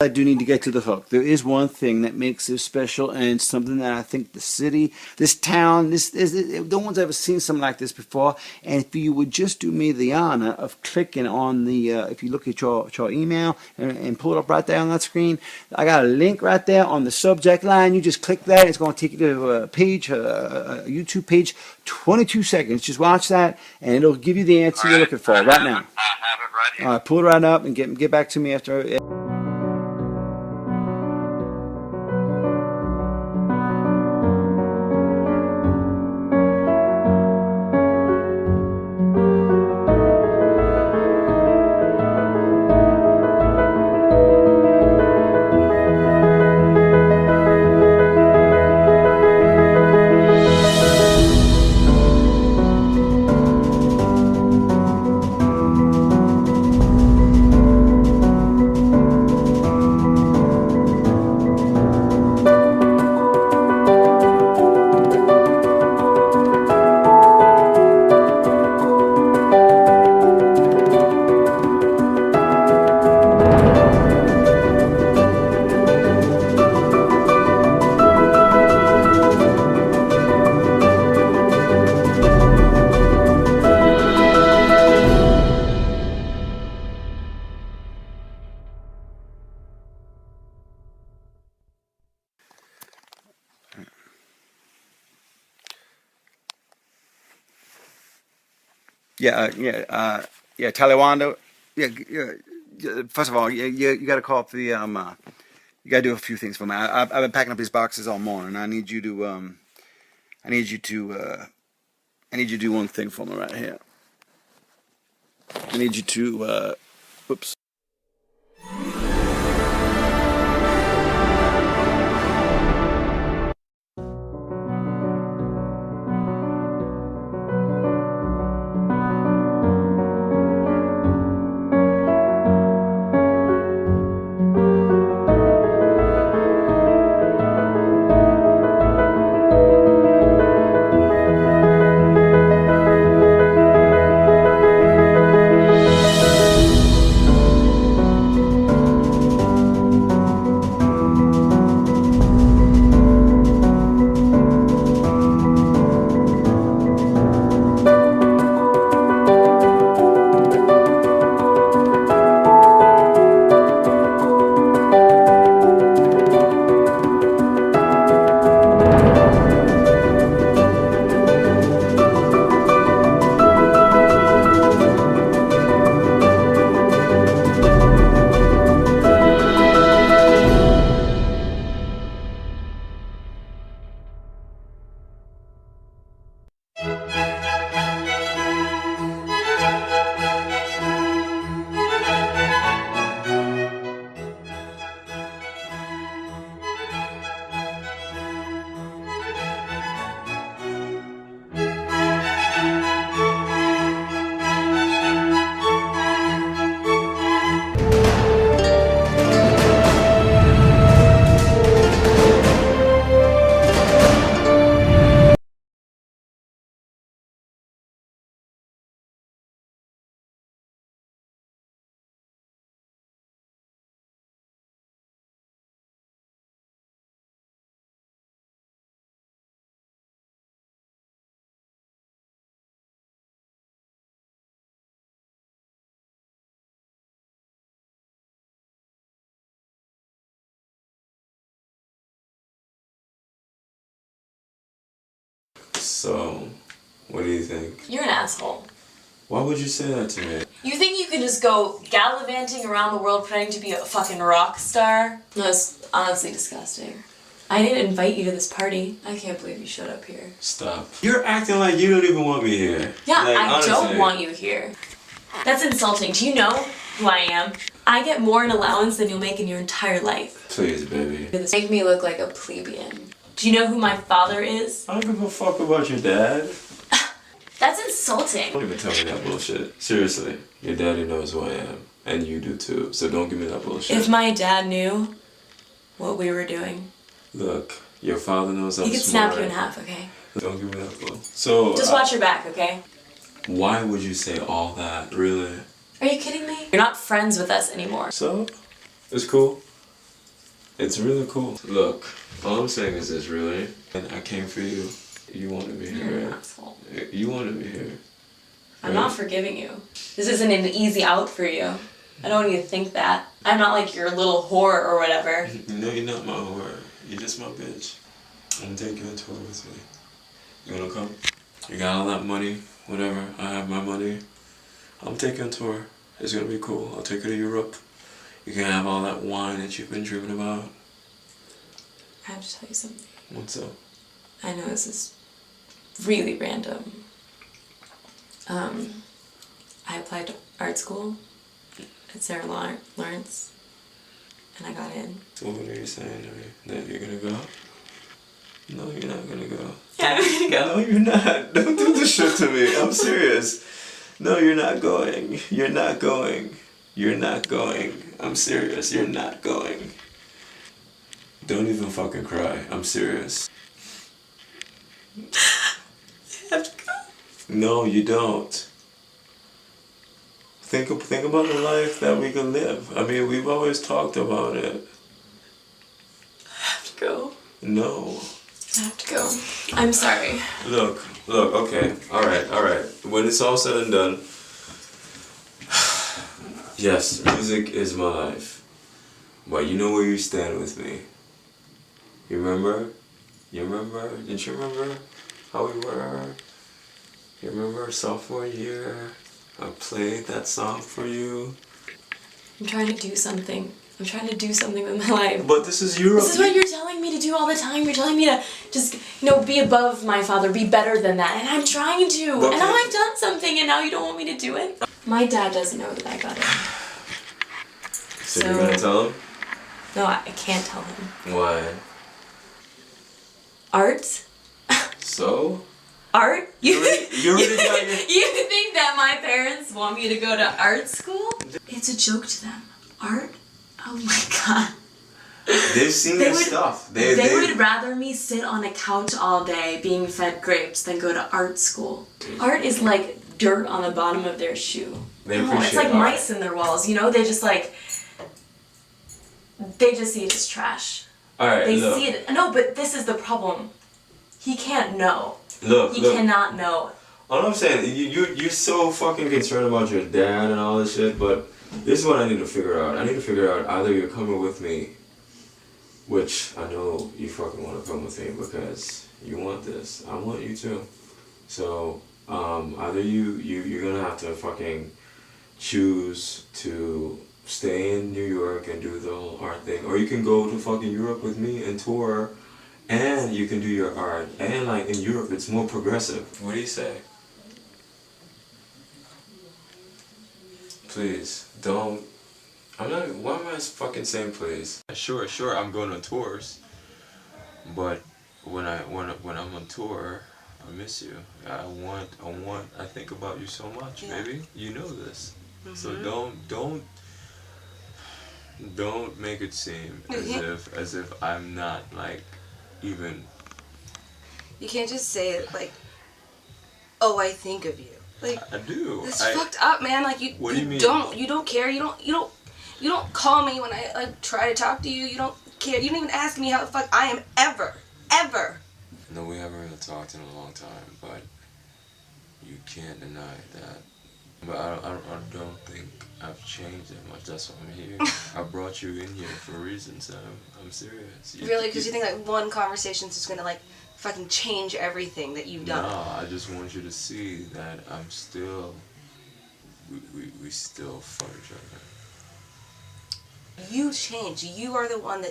I do need to get to the hook. There is one thing that makes this special, and something that I think the city, this town, no one's ever seen something like this before. And if you would just do me the honor of clicking on the, if you look at your email and pull it up right there on that screen, I got a link right there on the subject line. You just click that. It's going to take you to a page, a YouTube page, 22 seconds. Just watch that, and it'll give you the answer you're looking for right now. I have it right here. All right, pull it right up and get back to me after. Talawando. First of all, you got to call up the you got to do a few things for me. I've been packing up these boxes all morning. I need you to do one thing for me right here. I need you to whoops. So, what do you think? You're an asshole. Why would you say that to me? You think you can just go gallivanting around the world pretending to be a fucking rock star? No, it's honestly disgusting. I didn't invite you to this party. I can't believe you showed up here. Stop. You're acting like you don't even want me here. Yeah, like, I honestly. don't want you here. That's insulting. Do you know who I am? I get more in allowance than you'll make in your entire life. Please, baby. This make me look like a plebeian. Do you know who my father is? I don't give a fuck about your dad. That's insulting. Don't even tell me that bullshit. Seriously, your daddy knows who I am. And you do too, so don't give me that bullshit. If my dad knew what we were doing... Look, your father knows I'm smart. He could snap you in half, okay? Don't give me that bull. So... Just watch your back, okay? Why would you say all that, really? Are you kidding me? You're not friends with us anymore. So, it's cool. It's really cool. Look, all I'm saying is this, really. And I came for you. You wanted me here. You're an asshole. You wanted me here. I'm not forgiving you. This isn't an easy out for you. I don't want you to think that. I'm not like your little whore or whatever. No, you're not my whore. You're just my bitch. I'm gonna take you on tour with me. You wanna come? You got all that money, whatever. I have my money. I'm taking a tour. It's gonna be cool. I'll take you to Europe. You can have all that wine that you've been dreaming about. I have to tell you something. What's up? I know this is really random. I applied to art school at Sarah Lawrence, and I got in. So what are you saying to me? That you're gonna go? No, you're not gonna go. Yeah, I'm gonna go. No, you're not. Don't do this shit to me. I'm serious. No, you're not going. You're not going. You're not going. I'm serious. You're not going. Don't even fucking cry. I'm serious. I have to go. No, you don't. Think about the life that we can live. I mean, we've always talked about it. I have to go. No. I have to go. I'm sorry. Look, okay. Alright. When it's all said and done, yes, music is my life. But you know where you stand with me. You remember? You remember? Didn't you remember how we were? You remember sophomore year? I played that song for you. I'm trying to do something. I'm trying to do something with my life. But this is Europe. This is what you're telling me to do all the time. You're telling me to just, be above my father, be better than that. And I'm trying to. But and now I've done something and now you don't want me to do it. My dad doesn't know that I got it. So you're gonna tell him? No, I can't tell him. Why? Art? So? Art? You already got your... You think that my parents want me to go to art school? It's a joke to them. Art? Oh my god. They've seen their stuff. They would rather me sit on a couch all day being fed grapes than go to art school. Art is like dirt on the bottom of their shoe. They appreciate it's like art. mice in their walls, They just see it as trash. Alright, They look. see it. No, but this is the problem. He can't know. Look, He cannot know. All I'm saying, you're so fucking concerned about your dad and all this shit, but this is what I need to figure out. I need to figure out either you're coming with me, which I know you fucking want to come with me because you want this. I want you too. So, either you're gonna have to fucking choose to stay in New York and do the whole art thing, or you can go to fucking Europe with me and tour, and you can do your art. And like in Europe, it's more progressive. What do you say? Please, don't. I'm not. Why am I fucking saying please? Sure. I'm going on tours, but when I'm on tour, I miss you. I think about you so much, baby. You know this. Mm-hmm. So don't make it seem as if I'm not like even. You can't just say it like, oh, I think of you. Like, I do. It's fucked up, man. Like you. What do you mean? You don't care. You don't call me when I try to talk to you. You don't care. You don't even ask me how the fuck I am ever. No, we haven't really talked in a long time, but you can't deny that. But I don't think I've changed that much. That's why I'm here. I brought you in here for a reason, Sam. I'm serious. Really? Because you think like one conversation's just gonna like fucking change everything that you've done? No, I just want you to see that I'm still. We still fuck each other. You changed. You are the one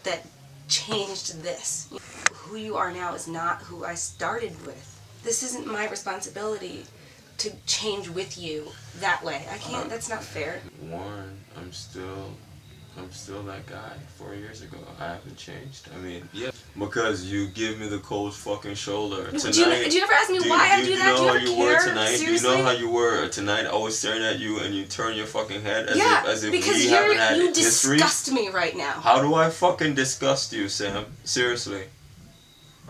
that changed this. Who you are now is not who I started with. This isn't my responsibility to change with you that way. I can't. That's not fair. Warren, I'm still that guy 4 years ago. I haven't changed. I mean, yeah, because you give me the cold fucking shoulder. Tonight, did you ever ask me why I do that? Do you ever care? Tonight? Seriously? Do you know how you were tonight? I was staring at you and you turn your fucking head as if because we haven't had you history. disgust me right now. How do I fucking disgust you, Sam? Seriously.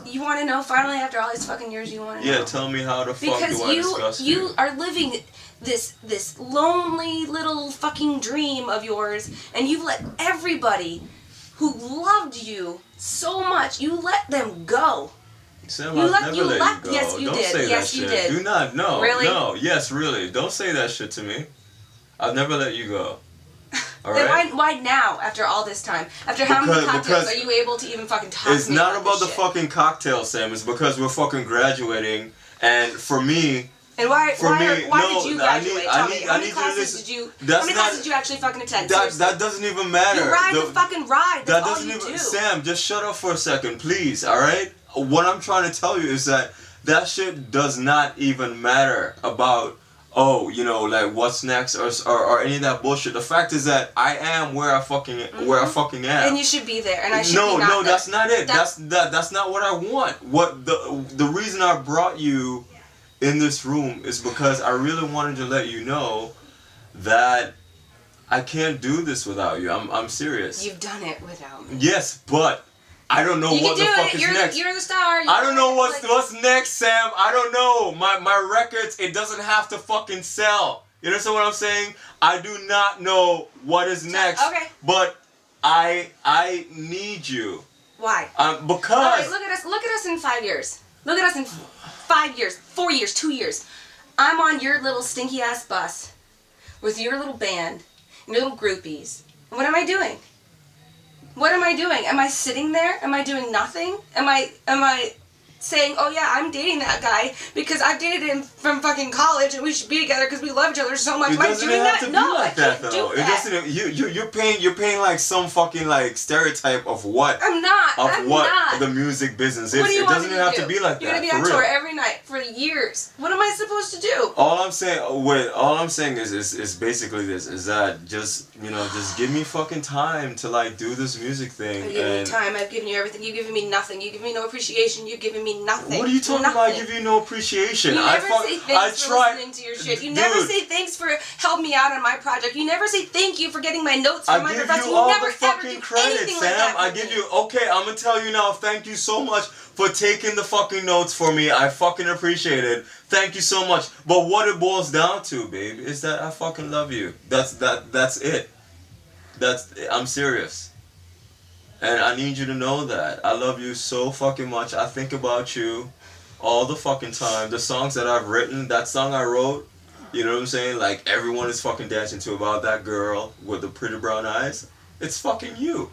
You want to know? Finally, after all these fucking years, you want to know? Yeah, tell me how the fuck because do I disgust you? you are living this lonely little fucking dream of yours, and you've let everybody who loved you so much, you let them go. Sam, You I've let- never you let let- you go. yes, you Don't did. say Yes, that you shit. did. Do not. No. Really? No. Yes, really. Don't say that shit to me. I've never let you go. All Then right? why now, after all this time? After how many cocktails because are you able to even fucking talk It's to me not about about the this shit? fucking cocktail, Sam. It's because we're fucking graduating, and for me, And why no, did you I need- graduate? I Tell need- me. I How need many you to classes listen. did you? That's How many not- classes did you actually fucking attend? that Seriously. doesn't even matter. You ride the fucking ride. That's That all doesn't you even. do. Sam, just shut up for a second, please. All right. What I'm trying to tell you is that shit does not even matter about. Oh, you know, like what's next or any of that bullshit. The fact is that I am where I fucking am. And you should be there, and I should be No, not there. that's not it. That's not what I want. What the reason I brought you in this room is because I really wanted to let you know that I can't do this without you. I'm serious. You've done it without me. Yes, but I don't know You what can the do fuck it. is You're next. you're the star. I don't know Like- what's next, Sam. I don't know. My records, it doesn't have to fucking sell. You understand what I'm saying? I do not know what is next. Okay. But I need you. Why? Because All right, look at us. Look at us in 5 years. Look at us in 5 years, 4 years, 2 years. I'm on your little stinky ass bus with your little band, your little groupies. And what am I doing? What am I doing? Am I sitting there? Am I doing nothing? Am I saying, oh yeah, I'm dating that guy because I've dated him from fucking college and we should be together because we love each other so much. it Am I doesn't doing have that? to be No, like I that can't though. do It that. doesn't. You're paying like some fucking like stereotype of what I'm not. of I'm what not. the music business is. What do you It want doesn't me even have do? to be like You're that. gonna be for on real. tour every night for years. What am I supposed to do? All I'm saying is basically this, is that just give me fucking time to like do this music thing. I've given you and time. I've given you everything. You've given me nothing. You give me no appreciation. You've given me nothing. What are you talking nothing. about? I give you no appreciation. You never say thanks for listening to your shit. You never Dude, say thanks for helping me out on my project. You never say thank you for getting my notes I from my give professor. you all never the fucking ever do credit, anything Sam. like that I for give me. you. Okay, I'm gonna tell you now. Thank you so much for taking the fucking notes for me. I fucking appreciate it. Thank you so much. But what it boils down to, babe, is that I fucking love you. That's it. I'm serious. And I need you to know that. I love you so fucking much. I think about you all the fucking time. The songs that I've written, that song I wrote, you know what I'm saying? Like everyone is fucking dancing to, about that girl with the pretty brown eyes. It's fucking you.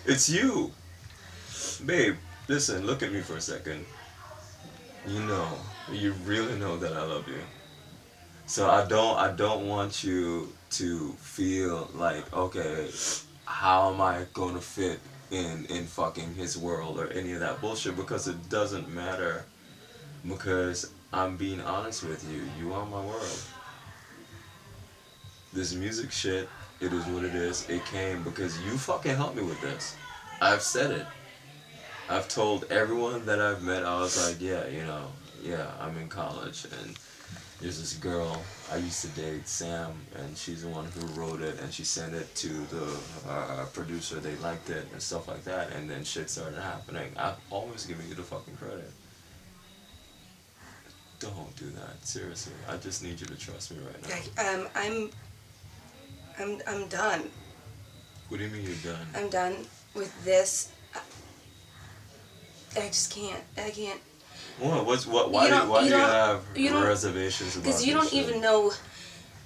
It's you. Babe, listen, look at me for a second. You really know that I love you. So I don't want you to feel like, okay, how am I gonna fit in fucking his world or any of that bullshit, because it doesn't matter. Because I'm being honest with you. You are my world. This music shit, it is what it is. It came because you fucking helped me with this. I've said it. I've told everyone that I've met, I was like, yeah, I'm in college and there's this girl I used to date, Sam, and she's the one who wrote it, and she sent it to the producer. They liked it and stuff like that, and then shit started happening. I've always given you the fucking credit. Don't do that, seriously. I just need you to trust me right now. I'm done. What do you mean you're done? I'm done with this. I just can't. I can't. What? Why do you have reservations about this? Because you don't shit? even know.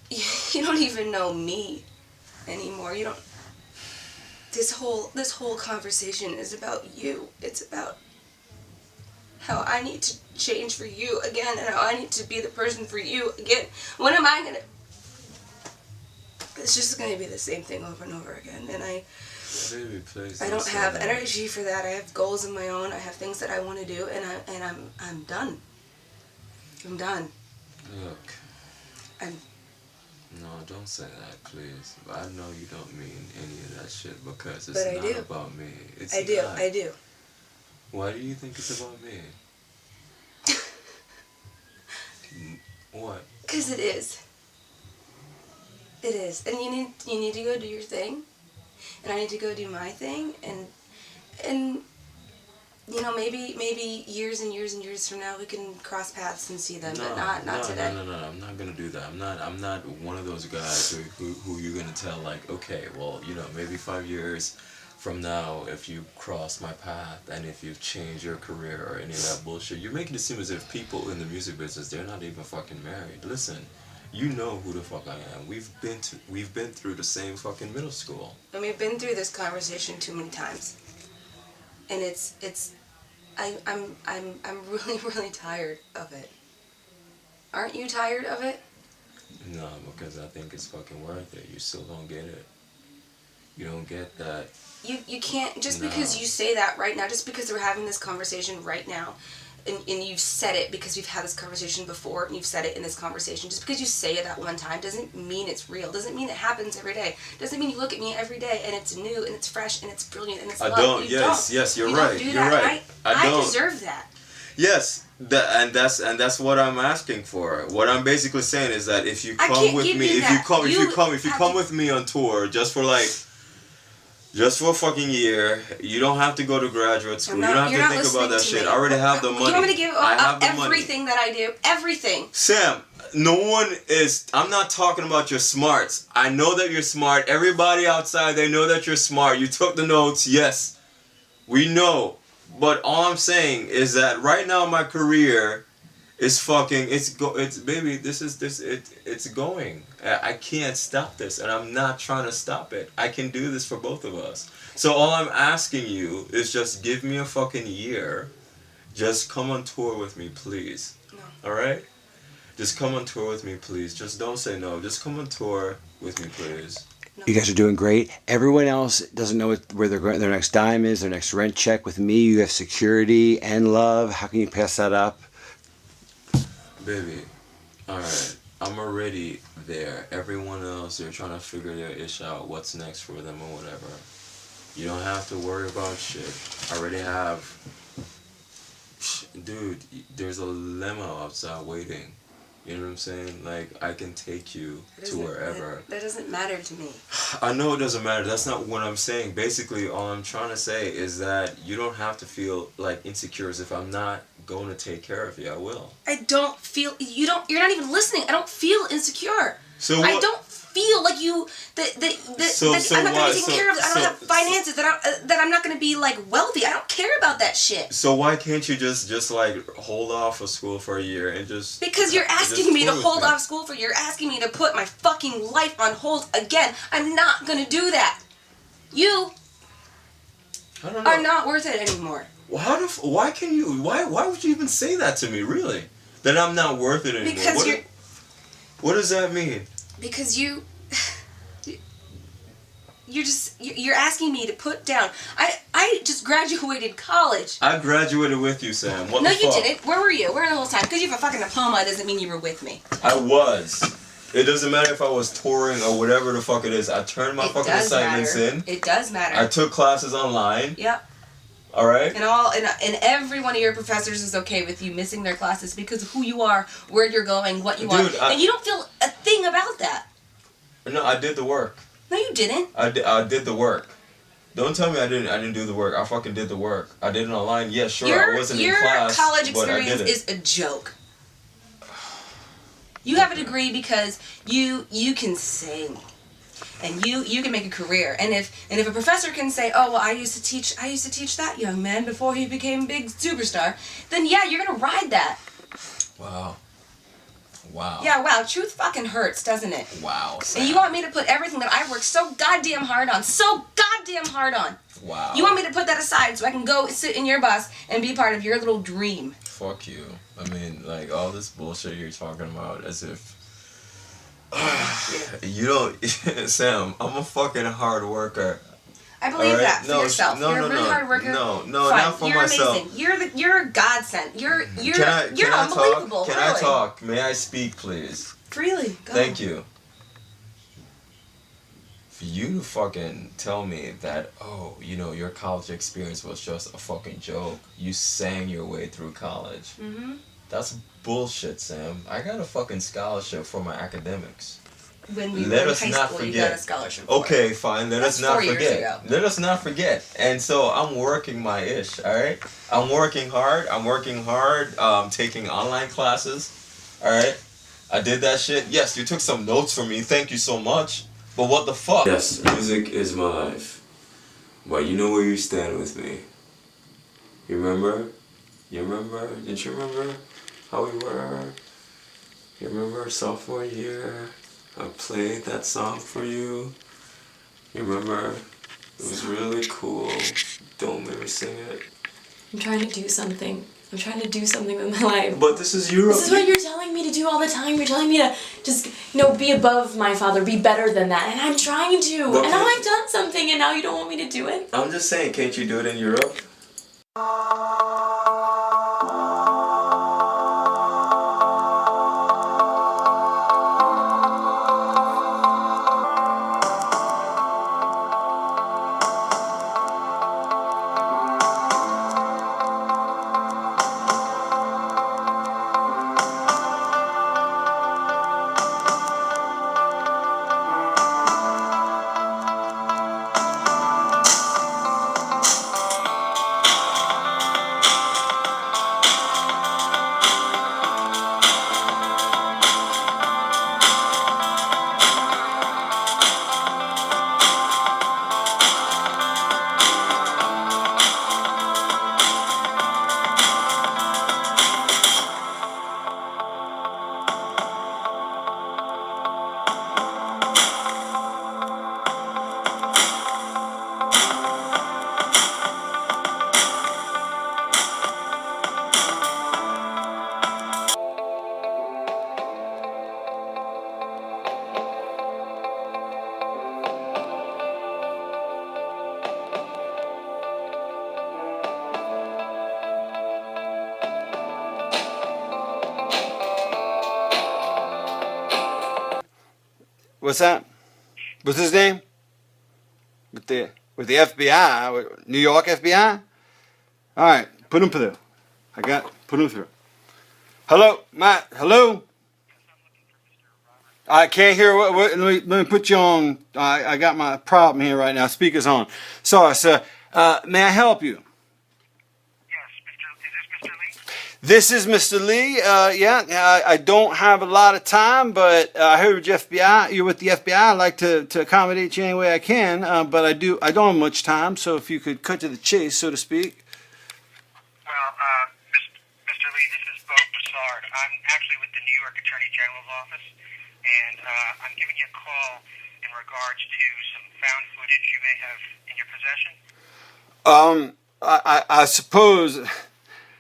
You don't even know me anymore. You don't. This whole conversation is about you. It's about how I need to change for you again, and how I need to be the person for you again. When am I gonna? It's just gonna be the same thing over and over again, and Baby, please I don't say have that. energy for that. I have goals of my own. I have things that I want to do, and I'm done. I'm done. Look. No, don't say that, please. I know you don't mean any of that shit, because it's not about me. It's not. I do. Why do you think it's about me? What? Because it is. It is, and you need to go do your thing, and I need to go do my thing, and maybe years and years and years from now we can cross paths and see them, but not today. No, I'm not gonna do that. I'm not one of those guys who you're gonna tell like, okay, well, maybe 5 years from now, if you cross my path and if you've changed your career or any of that bullshit, you're making it seem as if people in the music business, they're not even fucking married. Listen, you know who the fuck I am. We've been through the same fucking middle school. And we've been through this conversation too many times. And I'm really, really tired of it. Aren't you tired of it? No, because I think it's fucking worth it. You still don't get it. You don't get that. You can't, just because you say that right now, just because we're having this conversation right now, and you've said it because we've had this conversation before, and you've said it in this conversation, just because you say it at one time doesn't mean it's real, doesn't mean it happens every day, doesn't mean you look at me every day and it's new and it's fresh and it's brilliant and it's love. Don't, yes, you're right, you're right. I deserve that. Yes, and that's what I'm asking for. What I'm basically saying is that if you come with me, if you come with me on tour just for a fucking year, you don't have to go to graduate school. You don't have to think about that shit. I already have the money. You want me to give up everything that I do? Everything. Sam, I'm not talking about your smarts. I know that you're smart. Everybody outside, they know that you're smart. You took the notes, yes. We know. But all I'm saying is that right now my career is fucking, it's going. I can't stop this, and I'm not trying to stop it. I can do this for both of us. So all I'm asking you is just give me a fucking year. Just come on tour with me, please. No. Alright? Just come on tour with me, please. Just don't say no. Just come on tour with me, please. You guys are doing great. Everyone else doesn't know where their next dime is, their next rent check. With me, you have security and love. How can you pass that up? Baby, alright, I'm already there. Everyone else, they're trying to figure their ish out, what's next for them or whatever. You don't have to worry about shit. I already have... Dude, there's a limo outside waiting. You know what I'm saying? Like, I can take you to wherever. That doesn't matter to me. I know it doesn't matter. That's not what I'm saying. Basically, all I'm trying to say is that you don't have to feel like insecure as if I'm not going to take care of you. I will. I don't feel... You're not even listening. I don't feel insecure. So what? I don't feel like you... That I'm not going to be taken care of. I don't have finances. That I'm not going to be, like, wealthy. I don't care about that shit. So why can't you just like, hold off of school for a year and just... Because you're asking me to hold off school for... You're asking me to put my fucking life on hold again. I'm not going to do that. You are not worth it anymore. Why can you... Why would you even say that to me, really? That I'm not worth it anymore? Because what does that mean? Because you're asking me to put down. I just graduated college. I graduated with you, Sam. What no, the fuck? you didn't. Where were you? Where the whole time? Because you have a fucking diploma doesn't mean you were with me. I was. It doesn't matter if I was touring or whatever the fuck it is. I turned my fucking assignments in. It does matter. I took classes online. Yep. All right. And every one of your professors is okay with you missing their classes because of who you are, where you're going, what you are, and you don't feel a thing about that. No, I did the work. No, you didn't. I did the work. Don't tell me I didn't do the work. I fucking did the work. I did it online. Yeah, sure. I wasn't in class. Your college experience is a joke. You have a degree because you can sing. And you can make a career. And if a professor can say, "Oh, well, I used to teach that young man before he became a big superstar," then yeah, you're gonna ride that. Wow. Yeah, wow. Truth fucking hurts, doesn't it? Wow. Sam. And you want me to put everything that I worked so goddamn hard on. Wow. You want me to put that aside so I can go sit in your bus and be part of your little dream. Fuck you. I mean, like, all this bullshit you're talking about as if... You don't... Sam, I'm a fucking hard worker. I believe that for yourself. You're a really hard worker. No, not for myself. Amazing. You're a godsend. You're Can unbelievable. Can I talk? May I speak, please? Freely. Go. Thank you. For you to fucking tell me that, oh, your college experience was just a fucking joke. You sang your way through college. Mm-hmm. That's bullshit, Sam. I got a fucking scholarship for my academics. When we were in high school, you got a scholarship for Okay, fine. Let us not forget. Let us not forget. And so I'm working my ish, alright? I'm working hard. Taking online classes, alright? I did that shit. Yes, you took some notes from me. Thank you so much. But what the fuck? Yes, music is my life. But you know where you stand with me. You remember? You remember? Didn't you remember how we were? You remember sophomore year? I played that song for you. You remember? It was really cool. Don't make me sing it. I'm trying to do something. I'm trying to do something with my life. But this is Europe. This is what you're telling me to do all the time. You're telling me to just, be above my father, be better than that. And I'm trying to. But and now I've done something and now you don't want me to do it? I'm just saying, can't you do it in Europe? What's that? What's his name? With the FBI, with New York FBI? All right, put him through. Put him through. Hello, Matt. Hello. I can't hear. Let me put you on. I got my problem here right now. Speaker's on. Sorry, sir. May I help you? This is Mr. Lee. I don't have a lot of time, but I heard you're FBI. You're with the FBI. I'd like to accommodate you any way I can, but I don't have much time. So if you could cut to the chase, so to speak. Well, Mr. Lee, this is Bo Broussard. I'm actually with the New York Attorney General's office, and I'm giving you a call in regards to some found footage you may have in your possession. I suppose.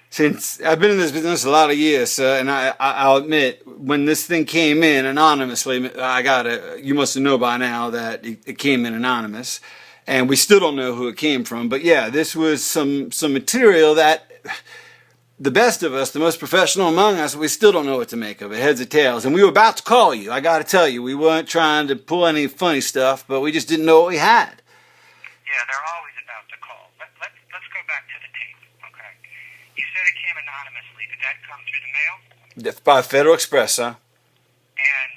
Since I've been in this business a lot of years, sir, and I'll admit, when this thing came in anonymously, you must know by now that it came in anonymous, and we still don't know who it came from. But yeah, this was some material that the best of us, the most professional among us, we still don't know what to make of it, heads or tails. And we were about to call you. I got to tell you, we weren't trying to pull any funny stuff, but we just didn't know what we had. Yeah, they're always about to call. Let's go back to the tape, okay? You said it came anonymously. Did that come through the mail? By Federal Express, sir. And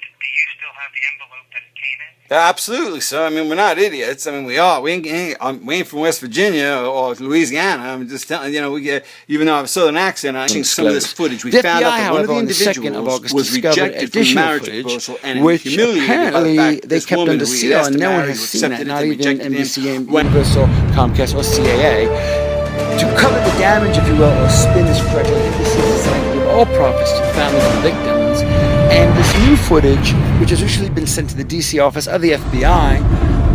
do you still have the envelope that it came in? Absolutely, sir. I mean, we're not idiots. I mean, we are. We ain't from West Virginia or Louisiana. I'm just telling you, even though I have a southern accent, I think some of this footage we found out that one of the individuals was rejected from marriage proposal and which humiliated by the apparently fact that they this kept woman under who he seal asked and to no one marry has who seen that, accepted not it and even rejected him NBC, when Universal, Comcast, or CAA. To cover the damage, if you will, or spin this correctly, NBC has decided to give all profits to the families of the victims. And this new footage, which has recently been sent to the DC office of the FBI,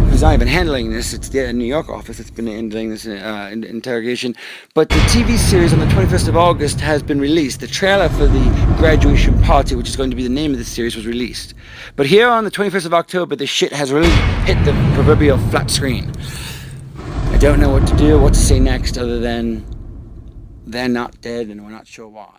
who's not even handling this, it's the New York office that's been handling this interrogation. But the TV series on the 21st of August has been released. The trailer for the graduation party, which is going to be the name of the series, was released. But here on the 21st of October, the shit has really hit the proverbial flat screen. I don't know what to do, what to say next, other than they're not dead and we're not sure why.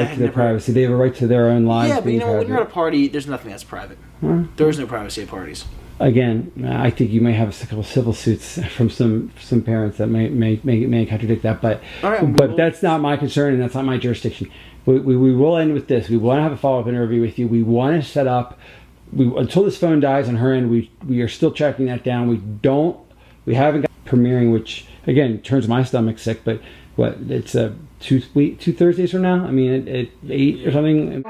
right to their privacy. They have a right to their own lives. Yeah, but you know, when private. you're at a party, there's nothing that's private. There is no privacy at parties. Again, I think you may have a couple civil suits from some parents that may contradict that, but All right, but that's not my concern and that's not my jurisdiction. We will end with this. We want to have a follow-up interview with you. We want to set up. Until this phone dies on her end, we are still tracking that down. We haven't got premiering, which again turns my stomach sick. But what? It's two Thursdays from now. I mean, at 8 or something.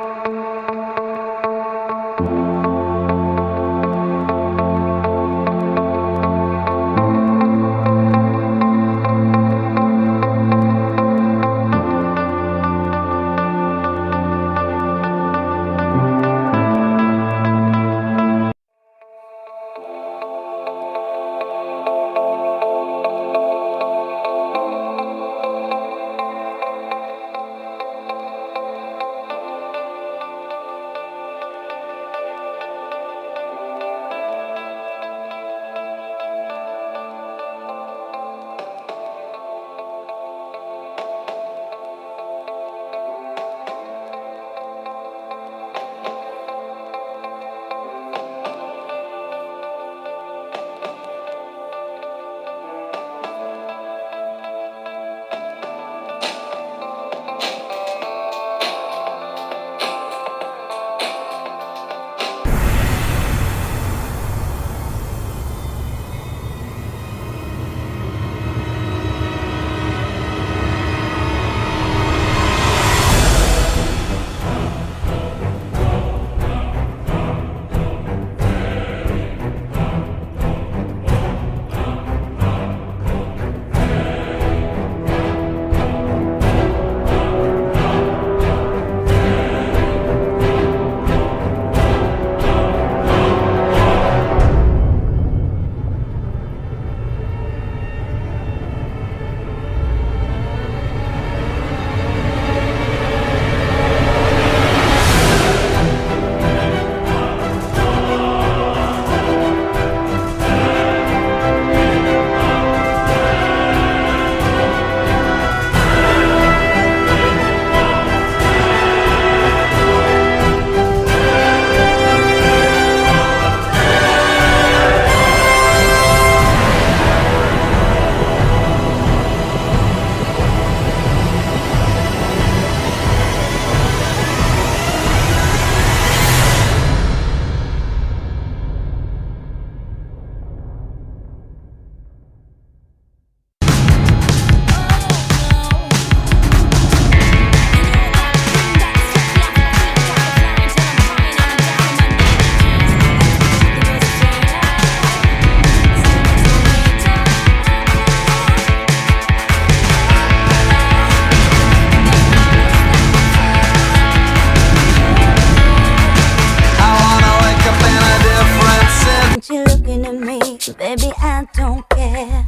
Baby, I don't care.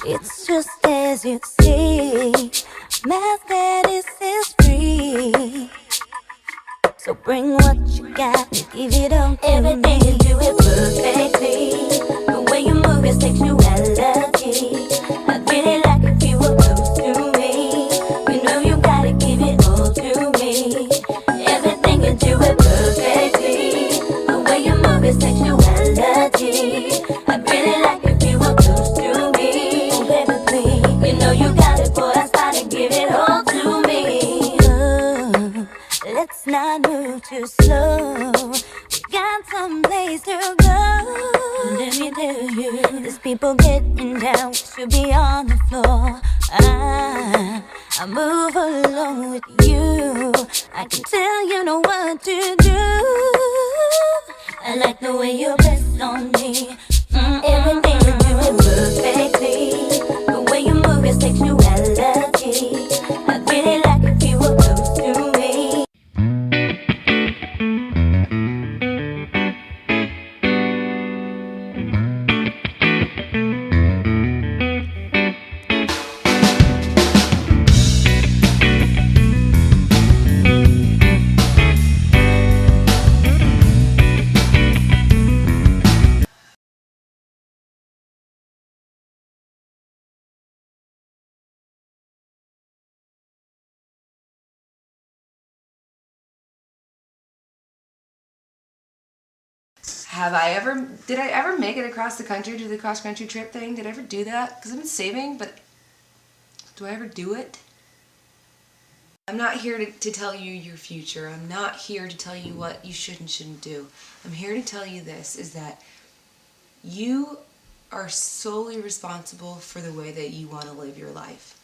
It's just as you see. Mathematics is free. So bring what you got and give it all to Everything me. you do it perfectly. The way you move your sexuality. I'd really like if you were close to me. You know you gotta give it all to me. Everything you do it perfectly. The way you move your sexuality. I'd really like if you were close to me. Oh, baby, please. You know you got it, boy. I gotta give it all to me. Oh, let's not move too slow. We got some place to go. Let me tell you, there's people getting down. We should be on the floor. I move along with you. I can tell you know what to do. I like the way you press on me. Everything You do it perfectly. The way you move your sexuality. I'd really like if you were close to me. Did I ever make it across the country to the cross-country trip thing? Did I ever do that? Because I've been saving, but do I ever do it? I'm not here to tell you your future. I'm not here to tell you what you should and shouldn't do. I'm here to tell you this, is that you are solely responsible for the way that you want to live your life.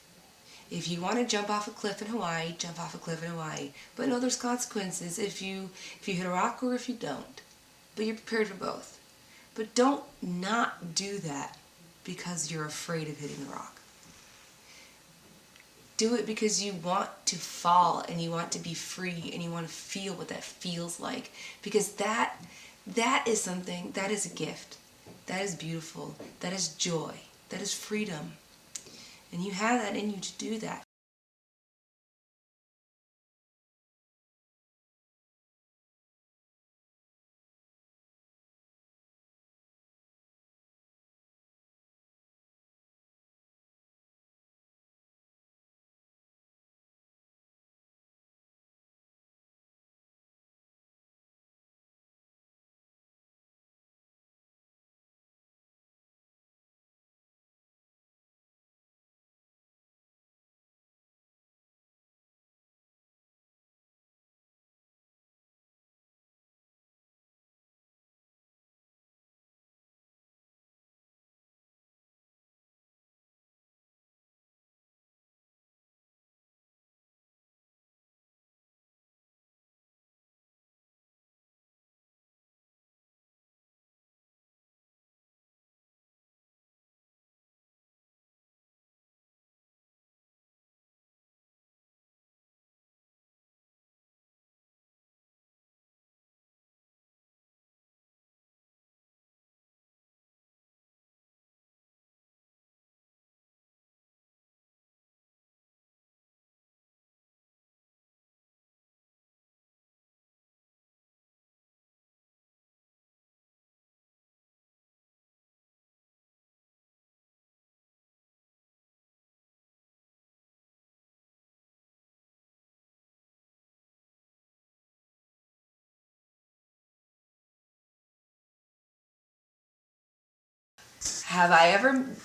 If you want to jump off a cliff in Hawaii, jump off a cliff in Hawaii. But no, there's consequences if you hit a rock or if you don't. But you're prepared for both. But don't not do that because you're afraid of hitting the rock. Do it because you want to fall and you want to be free and you want to feel what that feels like. Because that is something, that is a gift. That is beautiful. That is joy. That is freedom. And you have that in you to do that.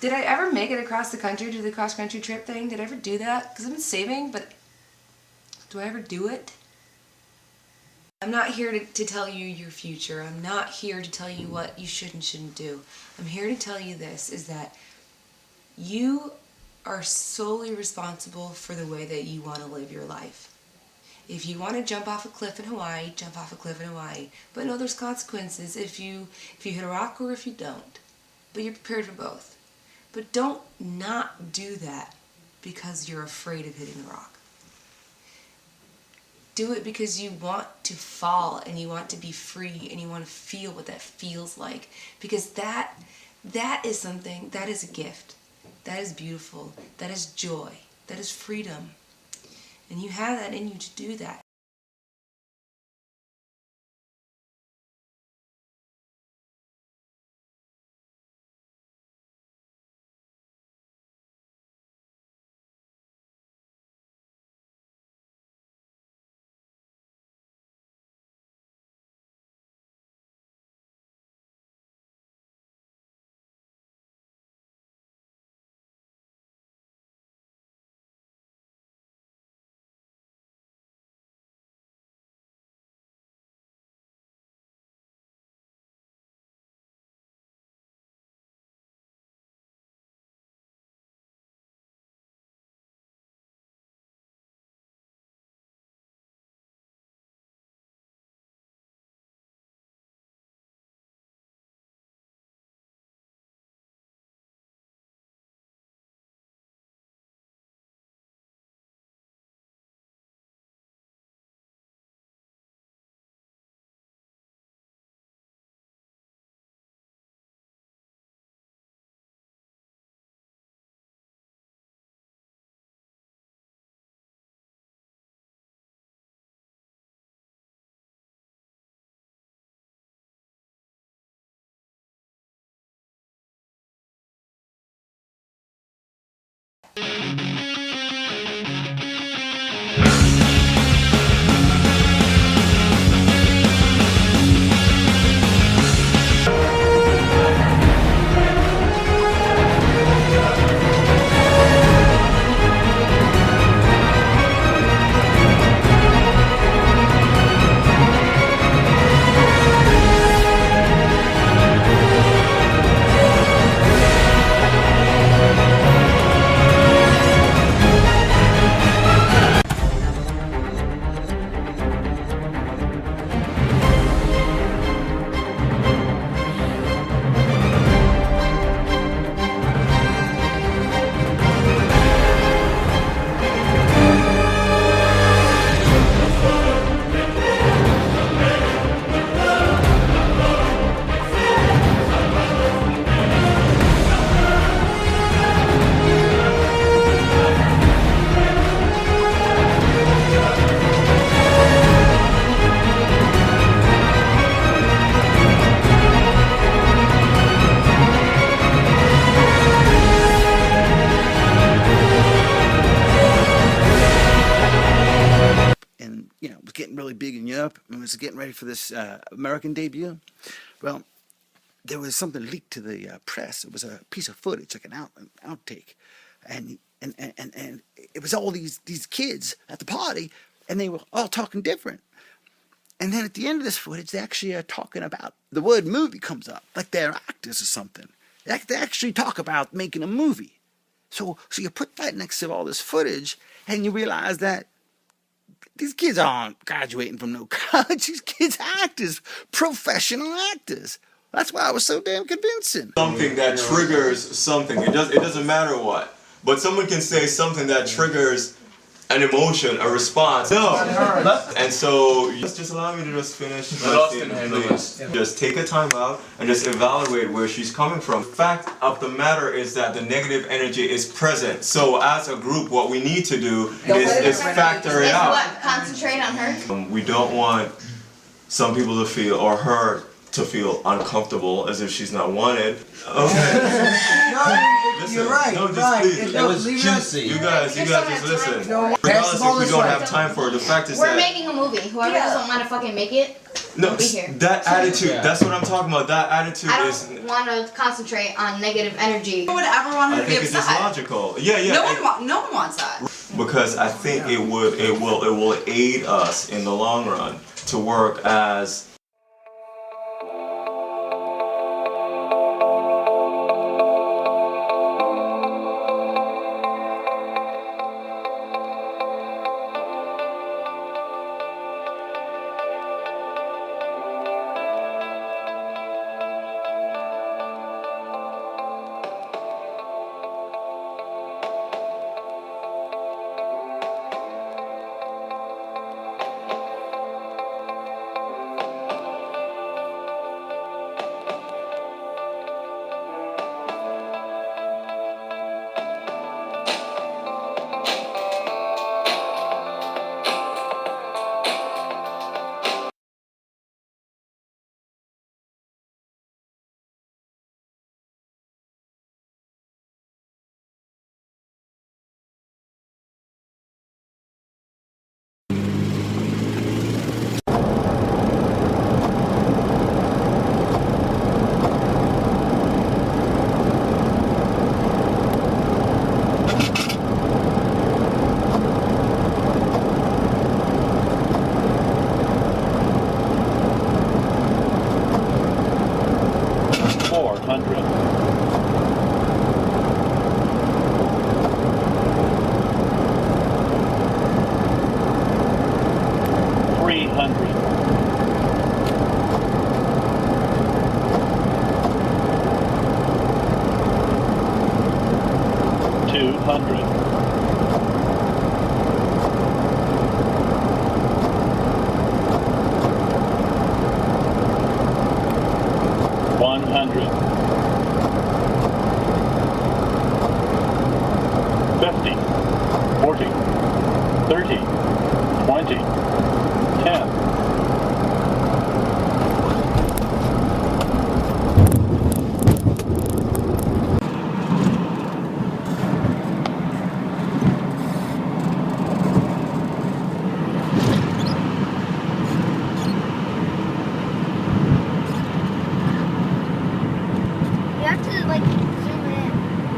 Did I ever make it across the country to the cross-country trip thing? Did I ever do that? Because I've been saving, but do I ever do it? I'm not here to tell you your future. I'm not here to tell you what you should and shouldn't do. I'm here to tell you this, is that you are solely responsible for the way that you want to live your life. If you want to jump off a cliff in Hawaii, jump off a cliff in Hawaii. But no, there's consequences if you hit a rock or if you don't. But you're prepared for both. But don't not do that because you're afraid of hitting the rock. Do it because you want to fall and you want to be free and you want to feel what that feels like. Because that is something, that is a gift. That is beautiful. That is joy. That is freedom. And you have that in you to do that. up and was getting ready for this American debut, well, there was something leaked to the press. It was a piece of footage, like an outtake, and it was all these kids at the party, and they were all talking different. And then at the end of this footage, they actually are talking about the word movie comes up, like they're actors or something. They actually talk about making a movie. So you put that next to all this footage, and you realize that these kids aren't graduating from no college. These kids are actors, professional actors. That's why it was so damn convincing. Something that triggers something. It doesn't matter what. But someone can say something that triggers an emotion, a response. No. And so just allow me to just finish. Please. Just take a time out and just evaluate where she's coming from. The fact of the matter is that the negative energy is present. So as a group, what we need to do is factor it out. What? Concentrate on her? We don't want some people to feel, or her to feel uncomfortable as if she's not wanted. Okay. Listen, you're right. No, just right. please. That was juicy. You guys just listen. Regardless if we don't have time for it, the fact is We're making a movie. Whoever doesn't want to fucking make it, no, don't be here. that attitude, that's what I'm talking about. That attitude I is. don't want to concentrate on negative energy. Who would ever want I her to be think it's upset? illogical. Yeah. No one wants that. Because I think it will aid us in the long run to work as.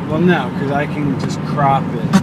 Well, no, because I can just crop it.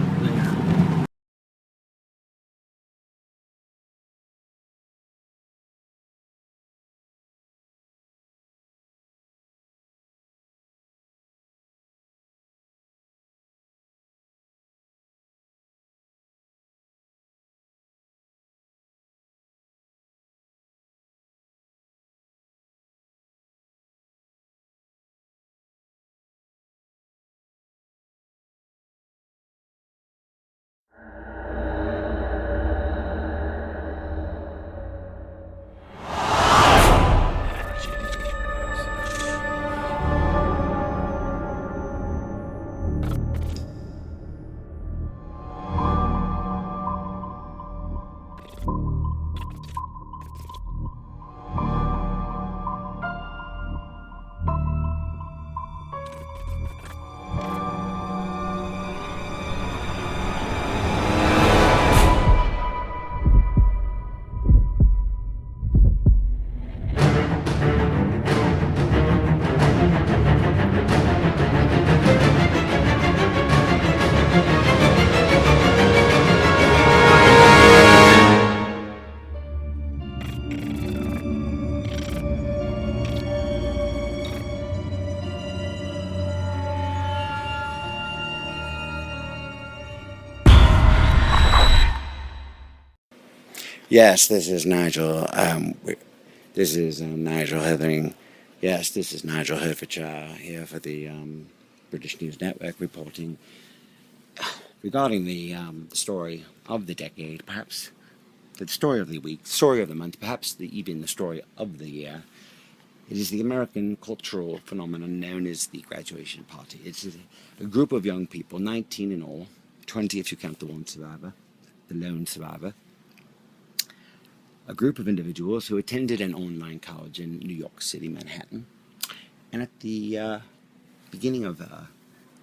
Yes, this is Nigel. This is Nigel Heathering. Yes, this is Nigel Herefordshire here for the British News Network reporting regarding the story of the decade, perhaps the story of the week, story of the month, perhaps even the story of the year. It is the American cultural phenomenon known as the graduation party. It's a group of young people, 19 in all, 20 if you count the one survivor, the lone survivor. A group of individuals who attended an online college in New York City, Manhattan. And at the beginning of an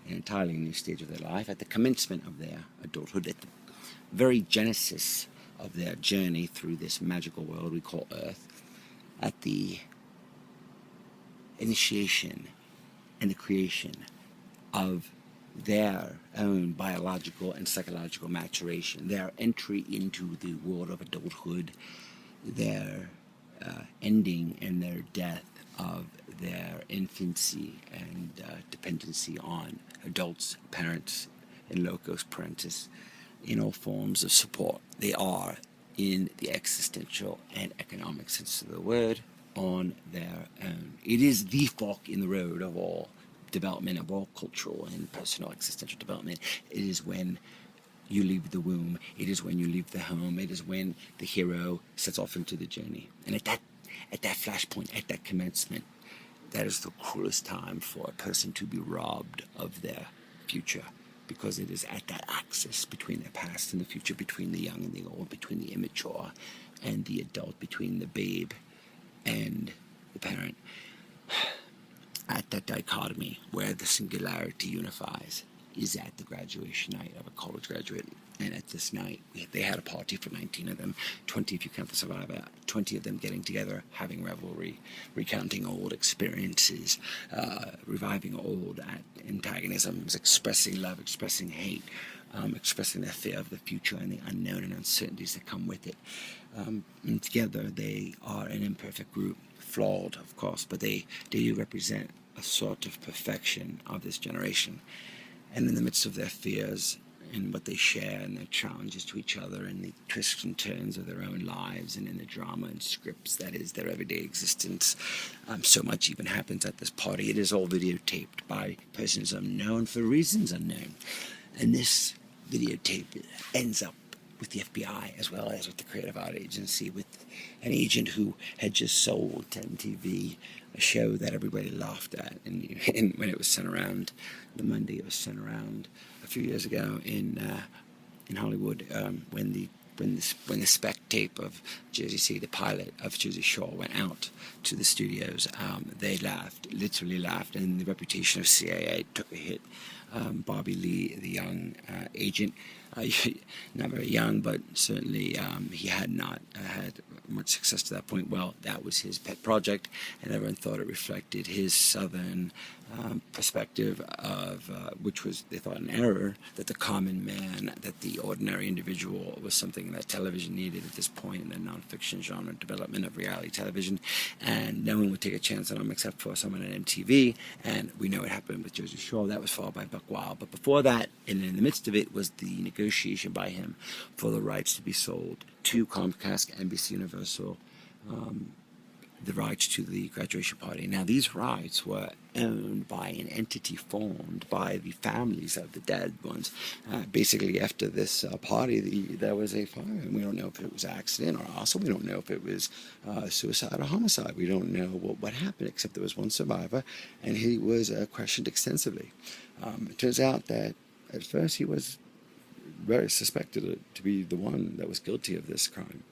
entirely new stage of their life, at the commencement of their adulthood, at the very genesis of their journey through this magical world we call Earth, at the initiation and the creation of their own biological and psychological maturation, their entry into the world of adulthood, their ending and their death of their infancy and dependency on adults, parents, and locos parentis in all forms of support. They are, in the existential and economic sense of the word, on their own. It is the fork in the road of all development, of all cultural and personal existential development. It is when you leave the womb. It is when you leave the home. It is when the hero sets off into the journey. And at that flashpoint, at that commencement, that is the cruelest time for a person to be robbed of their future, because it is at that axis between their past and the future, between the young and the old, between the immature and the adult, between the babe and the parent. At that dichotomy where the singularity unifies is at the graduation night of a college graduate. And at this night, they had a party for 19 of them, 20 if you count the survivor, 20 of them getting together, having revelry, recounting old experiences, reviving old antagonisms, expressing love, expressing hate, expressing their fear of the future and the unknown and uncertainties that come with it. And together they are an imperfect group, flawed, of course, but they do represent a sort of perfection of this generation. And in the midst of their fears and what they share and their challenges to each other and the twists and turns of their own lives and in the drama and scripts that is their everyday existence, so much even happens at this party. It is all videotaped by persons unknown for reasons unknown. And this videotape ends up with the FBI as well as with the Creative Art Agency, with an agent who had just sold to MTV a show that everybody laughed at. And when it was sent around, the Monday it was sent around a few years ago in Hollywood, when the spec tape of Jersey City, the pilot of Jersey Shore, went out to the studios, they laughed, literally laughed, and the reputation of CAA took a hit. Bobby Lee, the young agent, not very young, but certainly he had not had much success to that point. Well, that was his pet project, and everyone thought it reflected his southern perspective of, which was, they thought, an error, that the common man, that the ordinary individual was something that television needed at this point in the nonfiction genre development of reality television, and no one would take a chance on him except for someone at MTV, and we know what happened with Jersey Shore. That was followed by Buck Wild, but before that, and in the midst of it, was the negotiation by him for the rights to be sold to Comcast, NBC Universal, the rights to the graduation party. Now, these rights were owned by an entity formed by the families of the dead ones. Basically, after this party, there was a fire, and we don't know if it was accident or arson. We don't know if it was suicide or homicide. We don't know what happened, except there was one survivor, and he was questioned extensively. It turns out that at first he was very suspected to be the one that was guilty of this crime.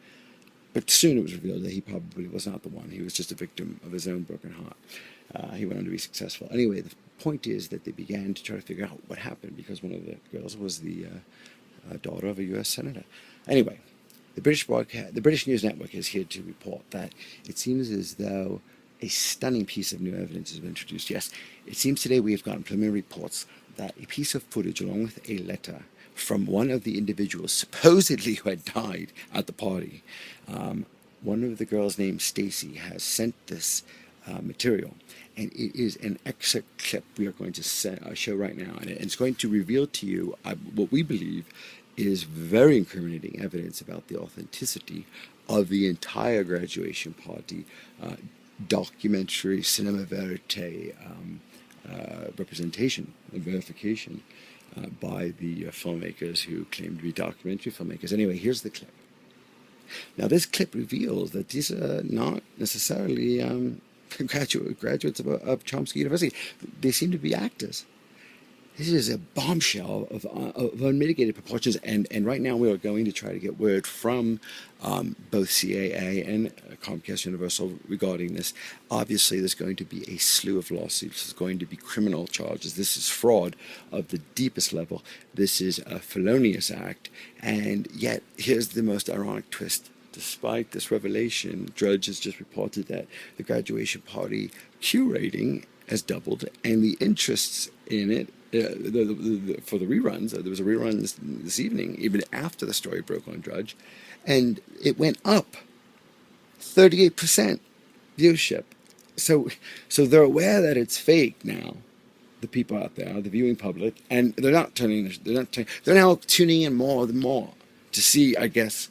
But soon it was revealed that he probably was not the one. He was just a victim of his own broken heart. He went on to be successful. Anyway, the point is that they began to try to figure out what happened, because one of the girls was the daughter of a U.S. senator. Anyway, the British News Network is here to report that it seems as though a stunning piece of new evidence has been introduced. Yes, it seems today we have gotten preliminary reports that a piece of footage, along with a letter from one of the individuals supposedly who had died at the party, one of the girls named Stacy has sent this material, and it is an excerpt clip we are going to show right now, and it's going to reveal to you what we believe is very incriminating evidence about the authenticity of the entire graduation party, documentary, cinema verite, representation and verification by the filmmakers who claim to be documentary filmmakers. Anyway, here's the clip. Now, this clip reveals that these are not necessarily graduates of Chomsky University. They seem to be actors. This is a bombshell of unmitigated proportions, and right now we are going to try to get word from both CAA and Comcast Universal regarding this. Obviously, there's going to be a slew of lawsuits. There's going to be criminal charges. This is fraud of the deepest level. This is a felonious act, and yet here's the most ironic twist. Despite this revelation, Drudge has just reported that the graduation party Q rating has doubled, and the interests in it for the reruns. There was a rerun this evening, even after the story broke on Drudge, and it went up 38% viewership. So they're aware that it's fake now. The people out there, the viewing public, and they're now tuning in more and more to see, I guess,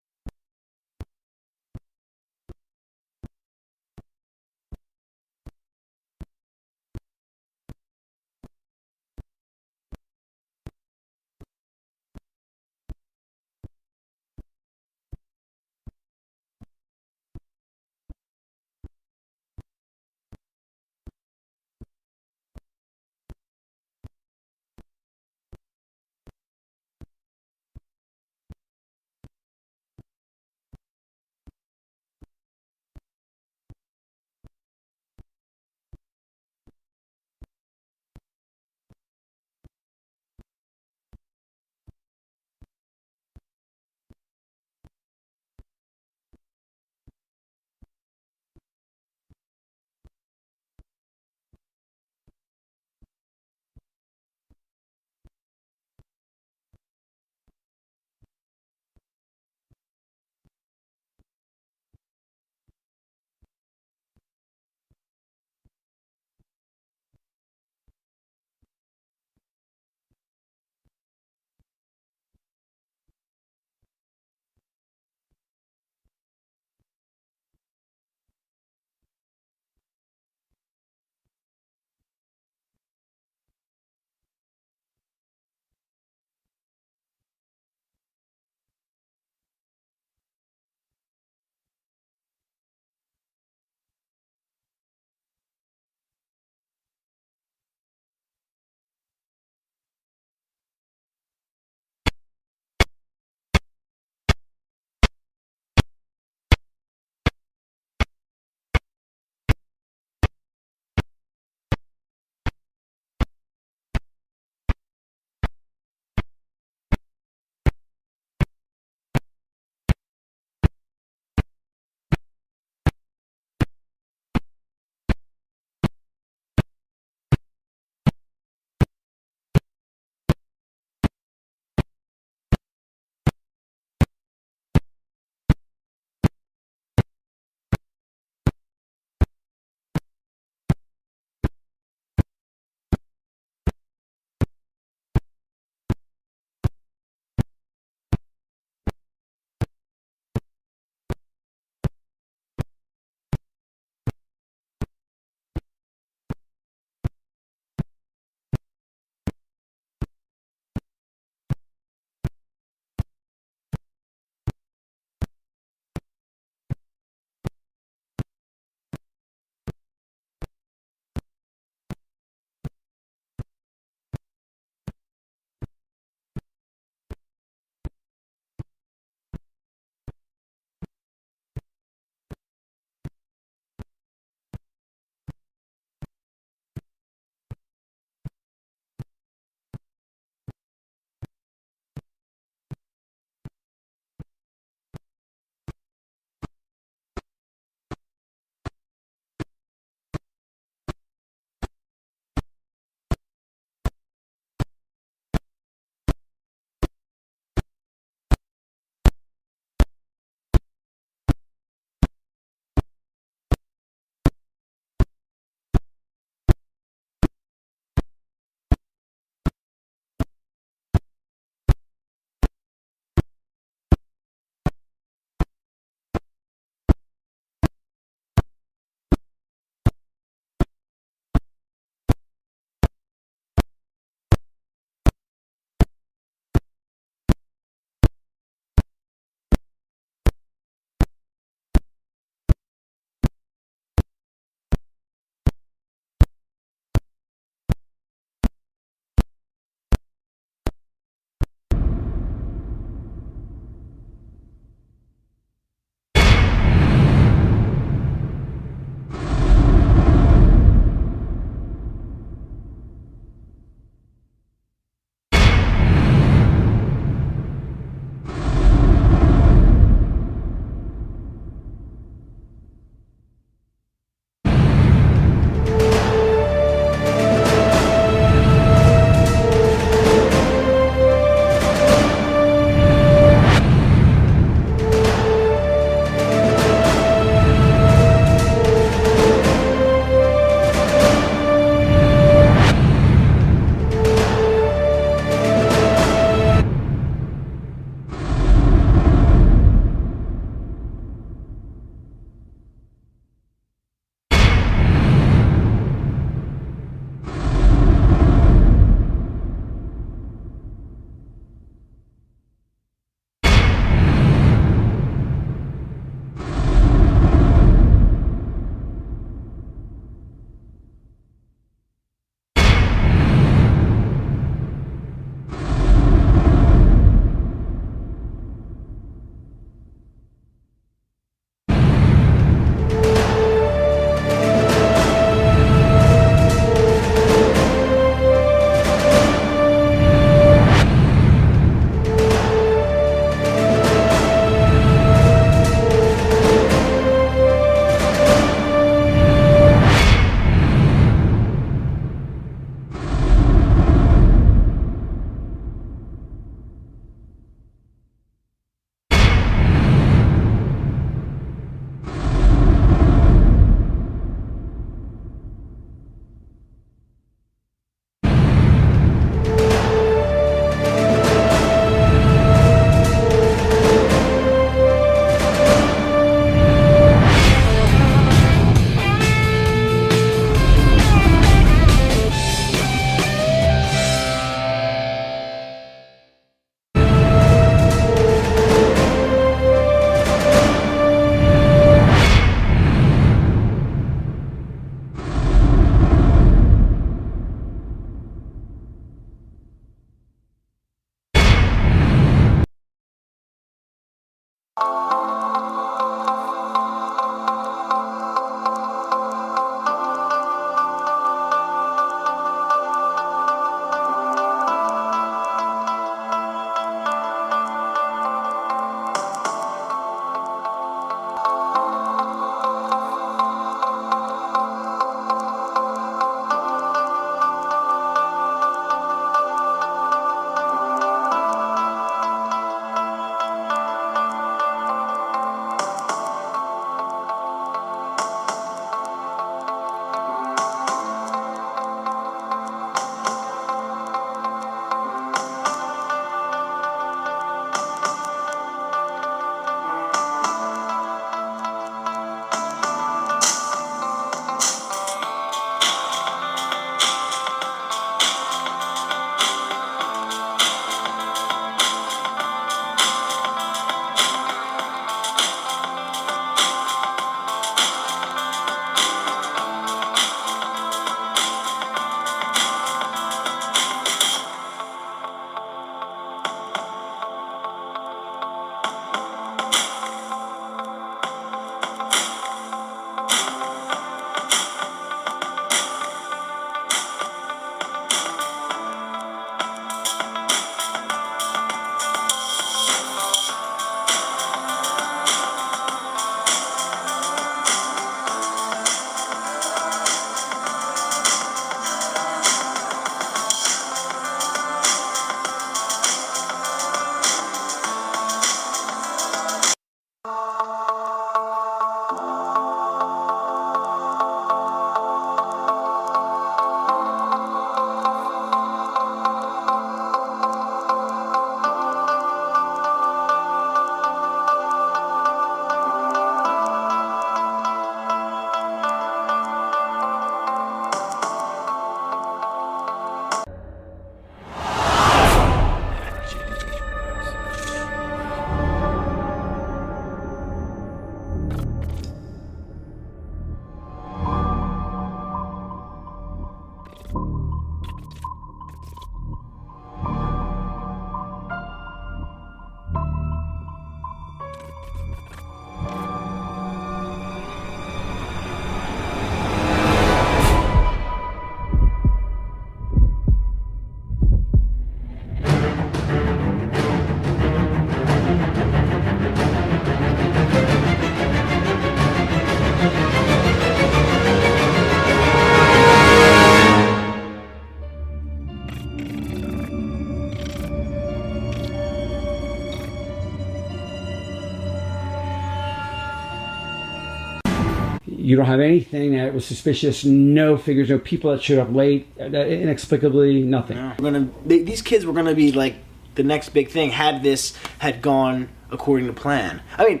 You don't have anything that was suspicious, no figures, no people that showed up late, inexplicably, nothing. No. These kids were gonna be like the next big thing had this had gone according to plan. I mean,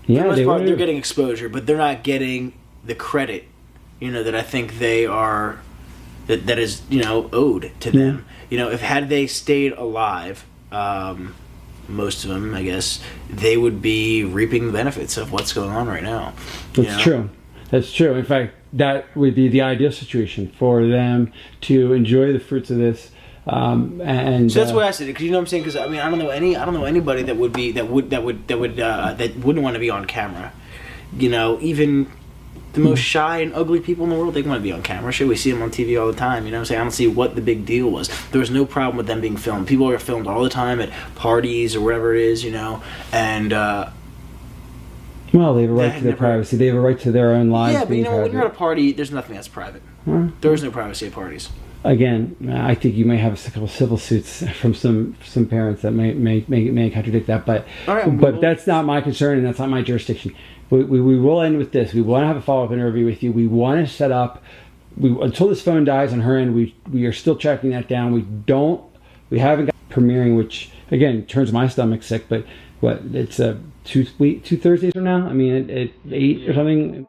for the most part, they're getting exposure, but they're not getting the credit, that I think they are, that is, owed to them. If had they stayed alive, most of them, I guess, they would be reaping the benefits of what's going on right now. That's true. That's true. In fact, that would be the ideal situation for them to enjoy the fruits of this. And so that's what I said. Because you know what I'm saying? Because I mean, I don't know anybody that wouldn't want to be on camera. Even the most shy and ugly people in the world, they want to be on camera. Shit, we see them on TV all the time. You know what I'm saying? I don't see what the big deal was. There was no problem with them being filmed. People are filmed all the time at parties or whatever it is, and well, they have a right to their privacy. They have a right to their own lives. Yeah, but being when you're at a party, there's nothing that's private. There is no privacy at parties. Again, I think you may have a couple civil suits from some parents that may contradict that, but that's not my concern and that's not my jurisdiction. We will end with this. We want to have a follow-up interview with you. We want to set up. Until this phone dies on her end, we are still tracking that down. We haven't got premiering, which again turns my stomach sick. But it's 2 Thursdays from now. I mean, at 8 or something.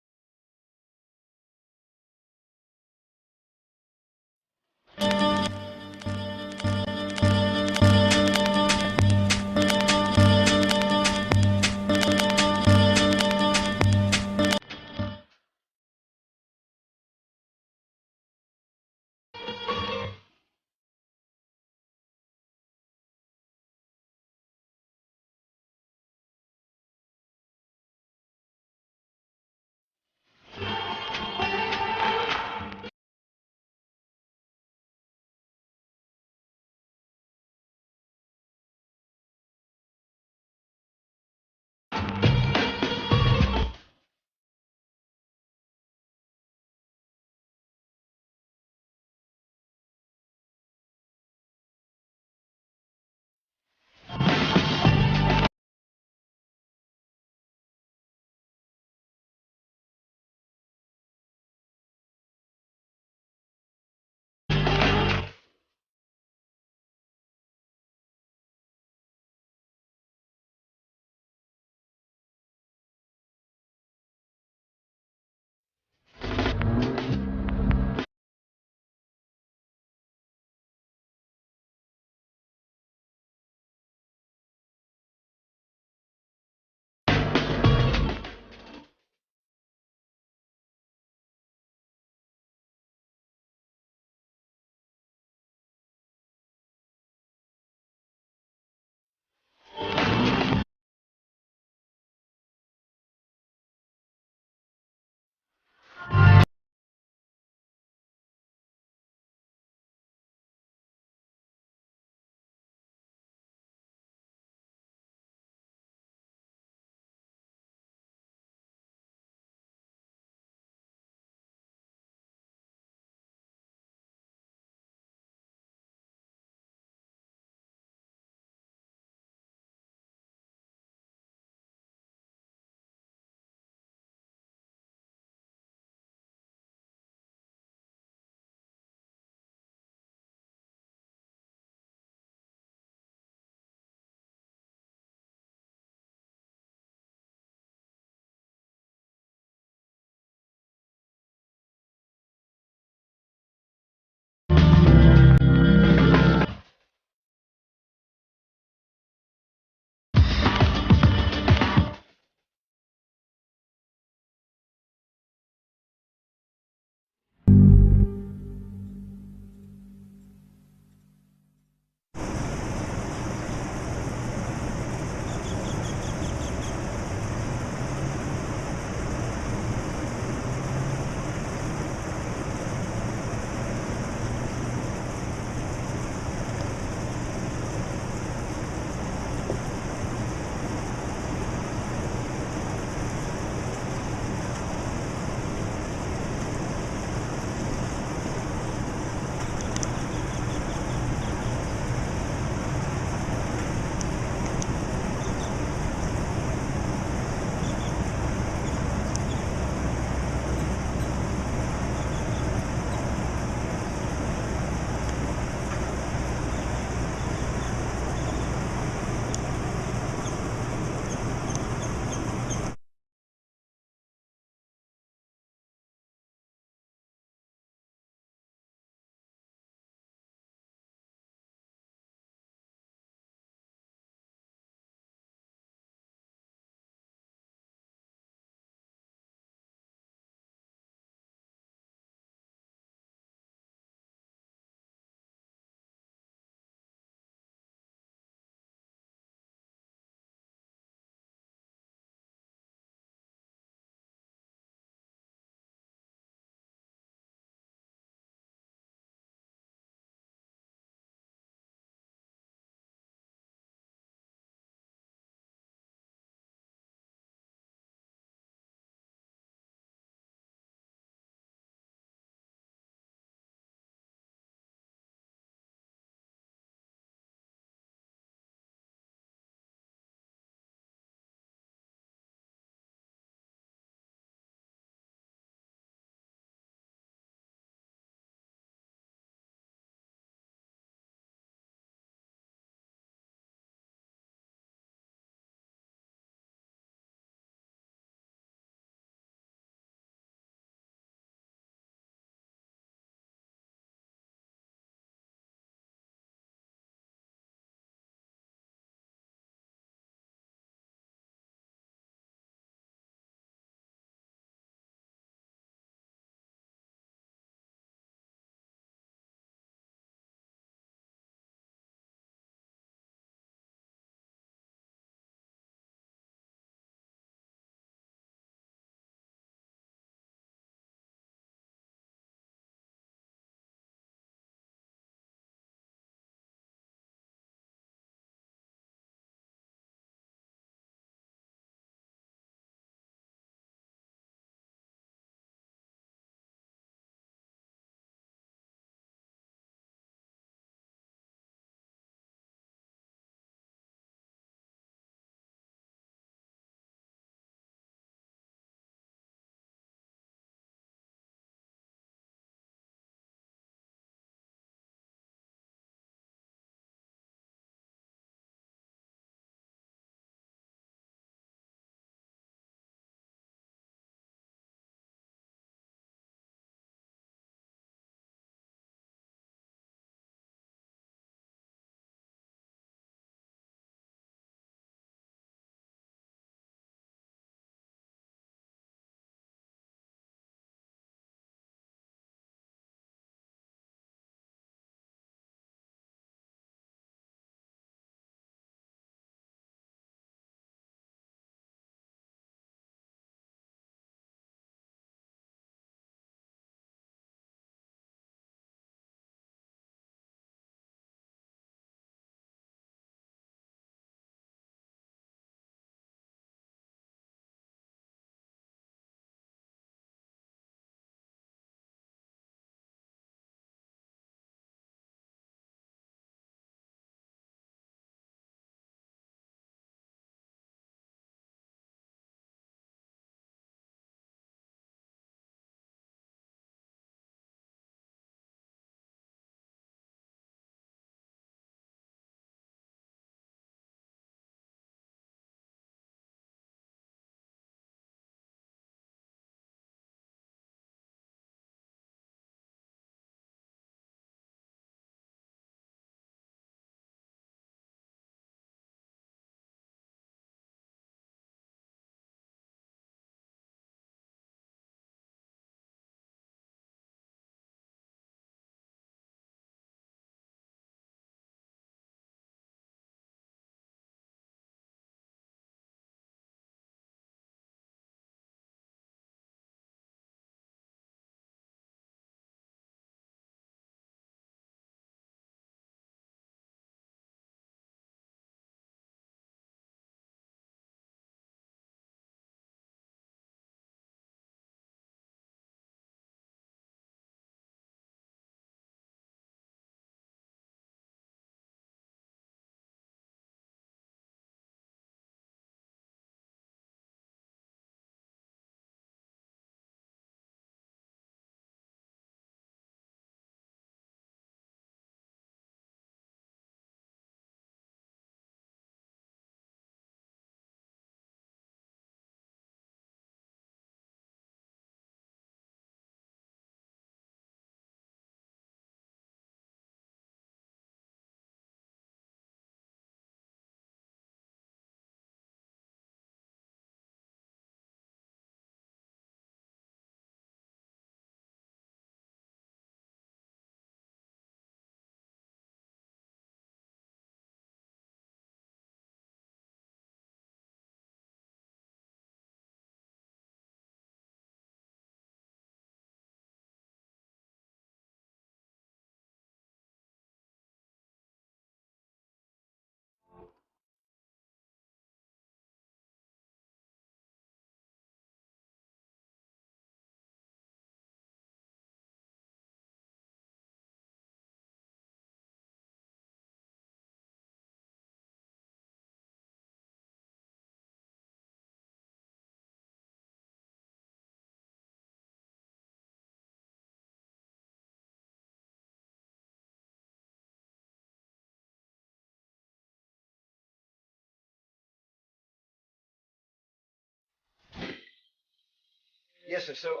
Yes, sir. So,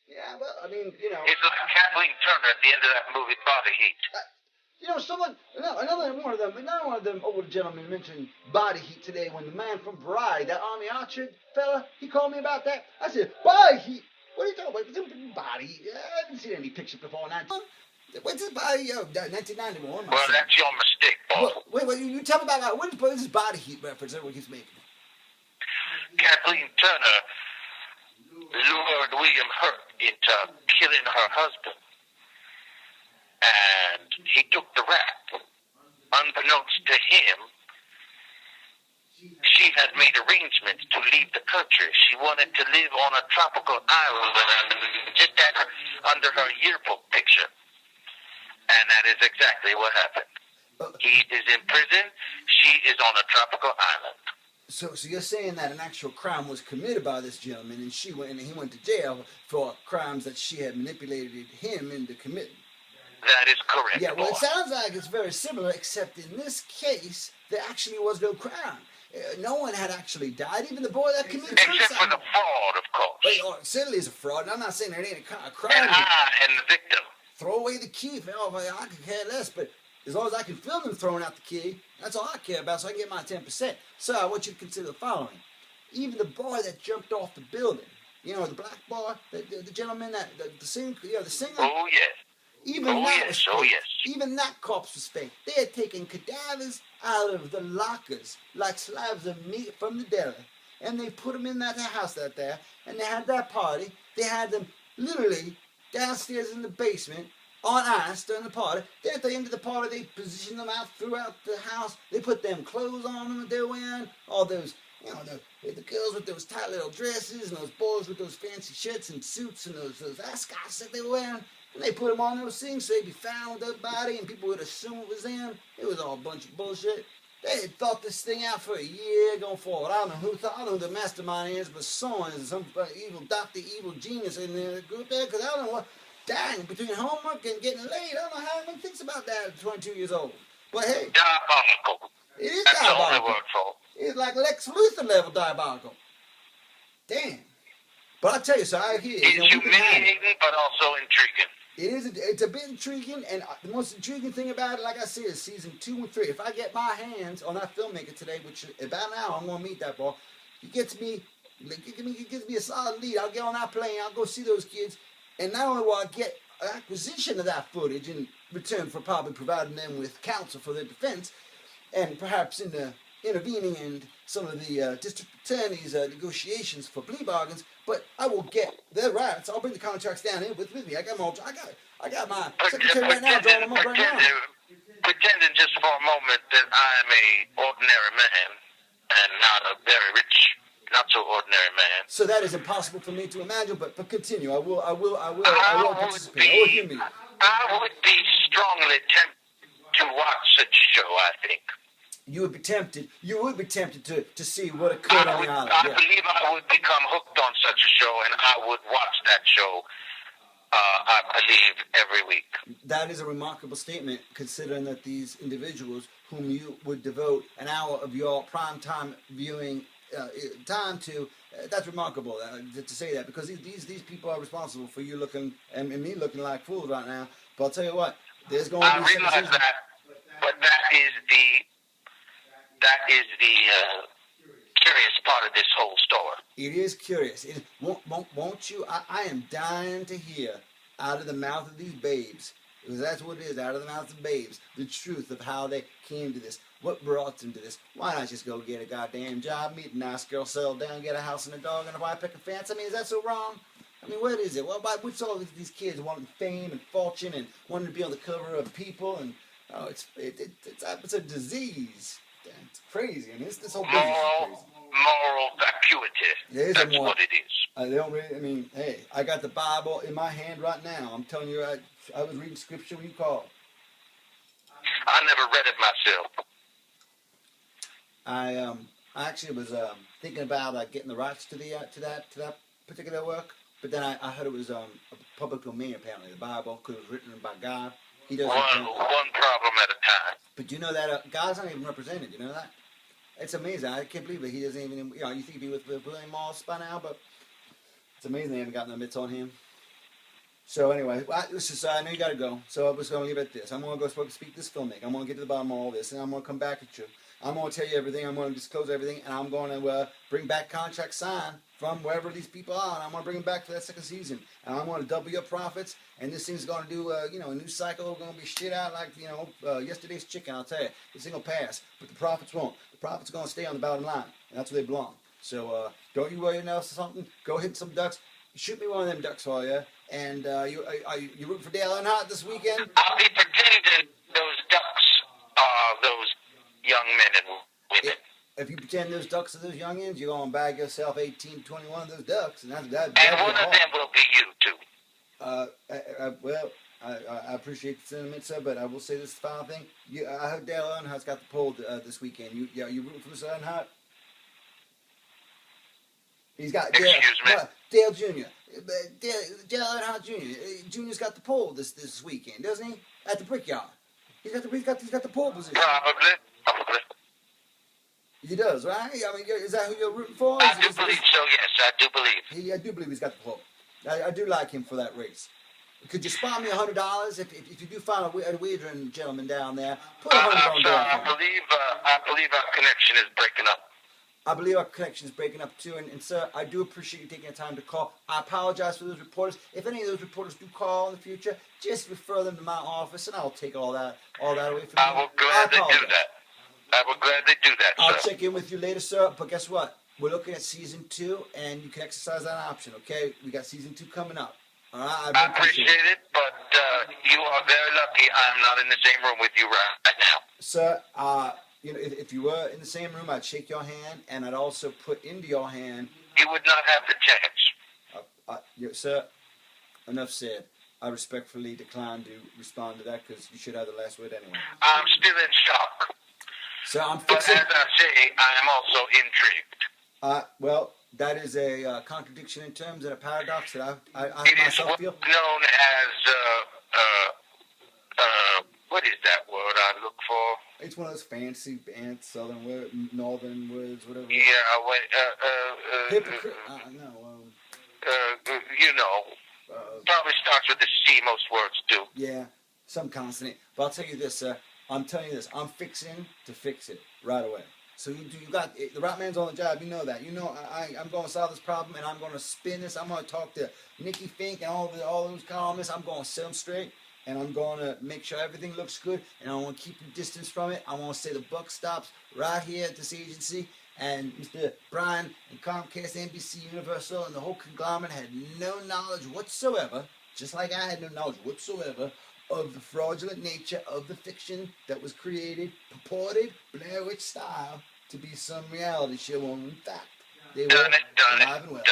yeah, well, I mean, you know. It's like Kathleen Turner at the end of that movie, Body Heat. You know, another one of them older gentlemen mentioned body heat today when the man from Variety, that Army Archer fella, he called me about that. I said, body heat? What are you talking about? Body heat? I haven't seen any picture before. What's this body? 1991. Well, that's your mistake, boss. Wait, you tell me about what is this body heat reference that he's making? Kathleen Turner lured William Hurt into killing her husband. And he took the rap. Unbeknownst to him, she had made arrangements to leave the country. She wanted to live on a tropical island, just had her under her yearbook picture. And that is exactly what happened. He is in prison. She is on a tropical island. So you're saying that an actual crime was committed by this gentleman, and he went to jail for crimes that she had manipulated him into committing. That is correct. Yeah, well, boss. it sounds like it's very similar, except in this case, there actually was no crime. No one had actually died, even the boy that committed suicide. Except for the fraud, of course. Well, it certainly is a fraud, and I'm not saying there ain't a crime. And the victim. Throw away the key. I could care less, but as long as I can film him throwing out the key, that's all I care about, so I can get my 10%. So I want you to consider the following. Even the boy that jumped off the building, you know, the black boy, the gentleman, the singer. Oh, yes. Even that corpse was fake. They had taken cadavers out of the lockers like slabs of meat from the deli, and they put them in that house out there, and they had that party. They had them literally downstairs in the basement on ice during the party. Then at the end of the party, they positioned them out throughout the house. They put them clothes on them that they're wearing, all those, you know, the girls with those tight little dresses, and those boys with those fancy shirts and suits, and those ascots that they were wearing. And they put them on those things so they'd be found with their body and people would assume it was them. It was all a bunch of bullshit. They had thought this thing out for a year going forward. I don't know who the mastermind is, but someone is some evil doctor, evil genius in the group there, because I don't know what, dang, between homework and getting laid, I don't know how anyone thinks about that at 22 years old. But hey. Diabolical. It is That's diabolical. the only word for it. It's like Lex Luthor level diabolical. Damn. But I tell you, so I hear it. It's humiliating, but also intriguing. It's a bit intriguing, and the most intriguing thing about it, like I said, is season 2 and 3. If I get my hands on that filmmaker today, which about an hour I'm gonna meet that boy, he gives me a solid lead. I'll get on that plane, I'll go see those kids, and not only will I get an acquisition of that footage in return for probably providing them with counsel for their defense, and perhaps in the intervening in some of the district attorney's negotiations for plea bargains, but I will get their rights. I'll bring the contracts down here with me. I got my secretary right now drawing them up right now. Pretending just for a moment that I'm a ordinary man and not a very rich, not so ordinary man. So that is impossible for me to imagine, but continue. I will participate. I would be strongly tempted to watch such a show, I think. You would be tempted to see what occurred on the island. I believe I would become hooked on such a show, and I would watch that show, I believe, every week. That is a remarkable statement, considering that these individuals whom you would devote an hour of your prime time viewing time to, that's remarkable to say that, because these people are responsible for you looking, and me looking like fools right now. But I'll tell you what, there's going to be I realize that, but that is the curious part of this whole story. It is curious. Won't you? I am dying to hear out of the mouth of these babes, because that's what it is, out of the mouth of babes, the truth of how they came to this, what brought them to this. Why not just go get a goddamn job, meet a nice girl, settle down, get a house and a dog and a white picket fence? I mean, is that so wrong? I mean, what is it? What's all these kids wanting fame and fortune and wanting to be on the cover of People? And it's a disease. It's crazy. I mean, this whole business is crazy. Moral vacuity. That's what it is. They don't really, I mean, hey, I got the Bible in my hand right now. I'm telling you, I was reading scripture when you called. I never read it myself. I actually was thinking about getting the rights to that particular work, but then I heard it was a public domain. Apparently, the Bible, because it was written by God. He doesn't. One problem at a time. But you know that God's not even represented. You know that? It's amazing. I can't believe it. He doesn't even. You think he'd be with William Moss by now, but It's amazing they haven't gotten the mitts on him. So anyway, I know you got to go. So I was going to leave it at this. I'm going to go speak to this filmmaker. I'm going to get to the bottom of all this, and I'm going to come back at you. I'm going to tell you everything. I'm going to disclose everything, and I'm going to bring back contracts signed from wherever these people are, and I'm going to bring them back for that second season. And I'm going to double your profits, and this thing's going to do, a new cycle. Going to be shit out like, yesterday's chicken, I'll tell you. This thing will pass, but the profits won't. The profits are going to stay on the bottom line, and that's where they belong. So don't you worry else or something. Go hit some ducks. Shoot me one of them ducks for you. And you rooting for Dale Earnhardt this weekend? I'll be pretending those ducks are those young men and women. If you pretend those ducks are those youngins, you're going to bag yourself 18, 21 of those ducks. And one of them will be you, too. Well, I appreciate the sentiment, sir, but I will say this final thing. I heard Dale Earnhardt's got the poll this weekend. You rooting for Mr. Earnhardt? He's got Dale Jr. Dale Earnhardt Jr. Jr.'s got the pole this weekend, doesn't he? At the Brickyard. He's got the pole position. Probably. He does, right? I mean, is that who you're rooting for? I do believe so, yes. I do believe. I do believe he's got the pole. I do like him for that race. Could you spot me $100 if you do find a wagering gentleman down there? Put $100 on there. I believe our connection is breaking up. I believe our connection is breaking up too, and sir, I do appreciate you taking the time to call. I apologize for those reporters. If any of those reporters do call in the future, just refer them to my office, and I'll take all that away from you. I will gladly do that. Sir. I'll check in with you later, sir. But guess what? We're looking at season 2, and you can exercise that option. Okay, we got season 2 coming up. All right, I appreciate it, but you are very lucky. I'm not in the same room with you right now, sir. If you were in the same room, I'd shake your hand, and I'd also put into your hand. You would not have the chance. Sir, enough said. I respectfully decline to respond to that because you should have the last word anyway. I'm still in shock. So but as I say, I am also intrigued. Well, that is a contradiction in terms and a paradox that I myself feel. It is known as what is that word I look for? It's one of those fancy southern words, northern words, whatever. Yeah, hypocrite. Probably starts with the C. Most words do. Yeah, some consonant. But I'll tell you this, sir. I'm telling you this. I'm fixing to fix it right away. So you got the right man's on the job. You know that. You know I'm going to solve this problem, and I'm going to spin this. I'm going to talk to Nikki Fink and all those columnists. I'm going to set them straight. And I'm going to make sure everything looks good, and I want to keep you distance from it. I want to say the buck stops right here at this agency, and Mr. Brian and Comcast, NBC, Universal, and the whole conglomerate had no knowledge whatsoever, just like I had no knowledge whatsoever, of the fraudulent nature of the fiction that was created, purported, Blair Witch style, to be some reality show, when in fact, they were alive and well.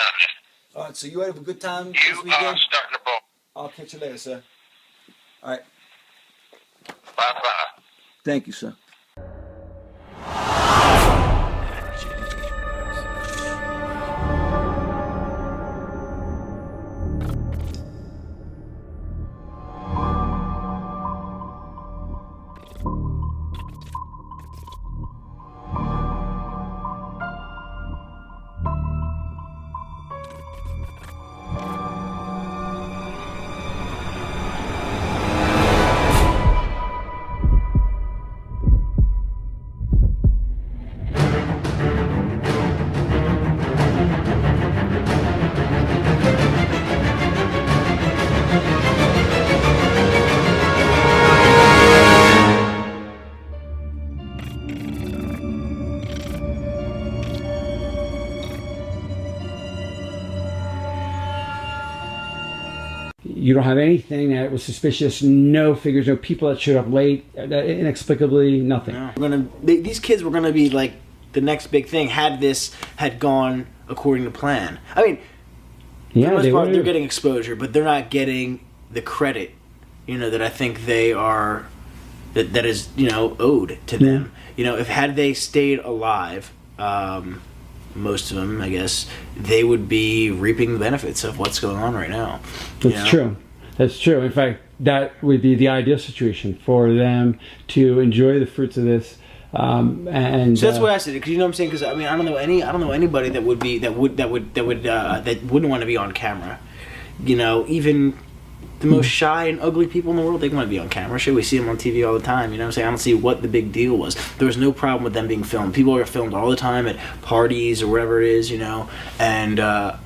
All right, so you have a good time this weekend? You are starting to ball. I'll catch you later, sir. All right. Bye-bye. Thank you, sir. You don't have anything that was suspicious, no figures, no people that showed up late, inexplicably, nothing. No. These kids were going to be like the next big thing had this had gone according to plan. I mean, for the most part, they're getting exposure, but they're not getting the credit, that I think they are, that is, owed to them. If had they stayed alive, most of them, I guess, they would be reaping the benefits of what's going on right now. That's true. That's true. In fact, that would be the ideal situation for them to enjoy the fruits of this And so that's why I said it, because you know what I'm saying. Because I mean, I don't know anybody that wouldn't want to be on camera. You know, even the most shy and ugly people in the world, they want to be on camera. Shit, we see them on TV all the time. You know what I'm saying? I don't see what the big deal was. There was no problem with them being filmed. People are filmed all the time at parties or wherever it is, you know, and well,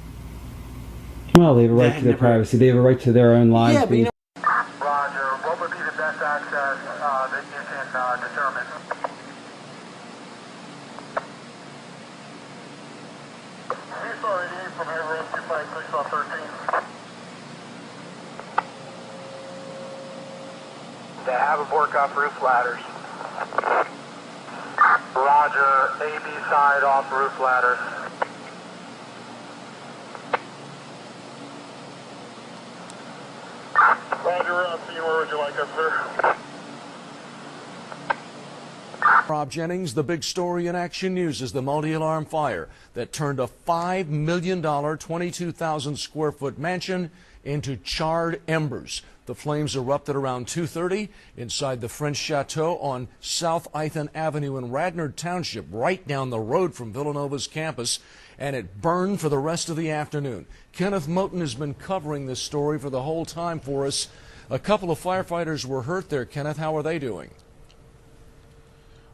they have a right to their privacy. They have a right to their own lives. Yeah, but you know. Roger. What would be the best access that you can determine? Sorry, from Everett, 256 on 13. They have abort off roof ladders. Roger, AB side off roof ladders. Roger, scene, where would you like us, sir? Rob Jennings, the big story in Action News is the multi-alarm fire that turned a $5 million, 22,000 square foot mansion into charred embers. The flames erupted around 2:30 inside the French Chateau on South Ithan Avenue in Radnor Township, right down the road from Villanova's campus, and it burned for the rest of the afternoon. Kenneth Moten has been covering this story for the whole time for us. A couple of firefighters were hurt there. Kenneth, how are they doing?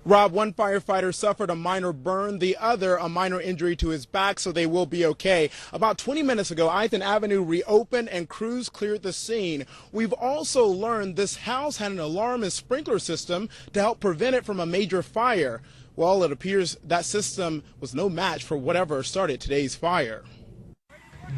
Rob, one firefighter suffered a minor burn, the other a minor injury to his back, so they will be okay. About 20 minutes ago, Ithan Avenue reopened and crews cleared the scene. We've also learned this house had an alarm and sprinkler system to help prevent it from a major fire. Well, it appears that system was no match for whatever started today's fire.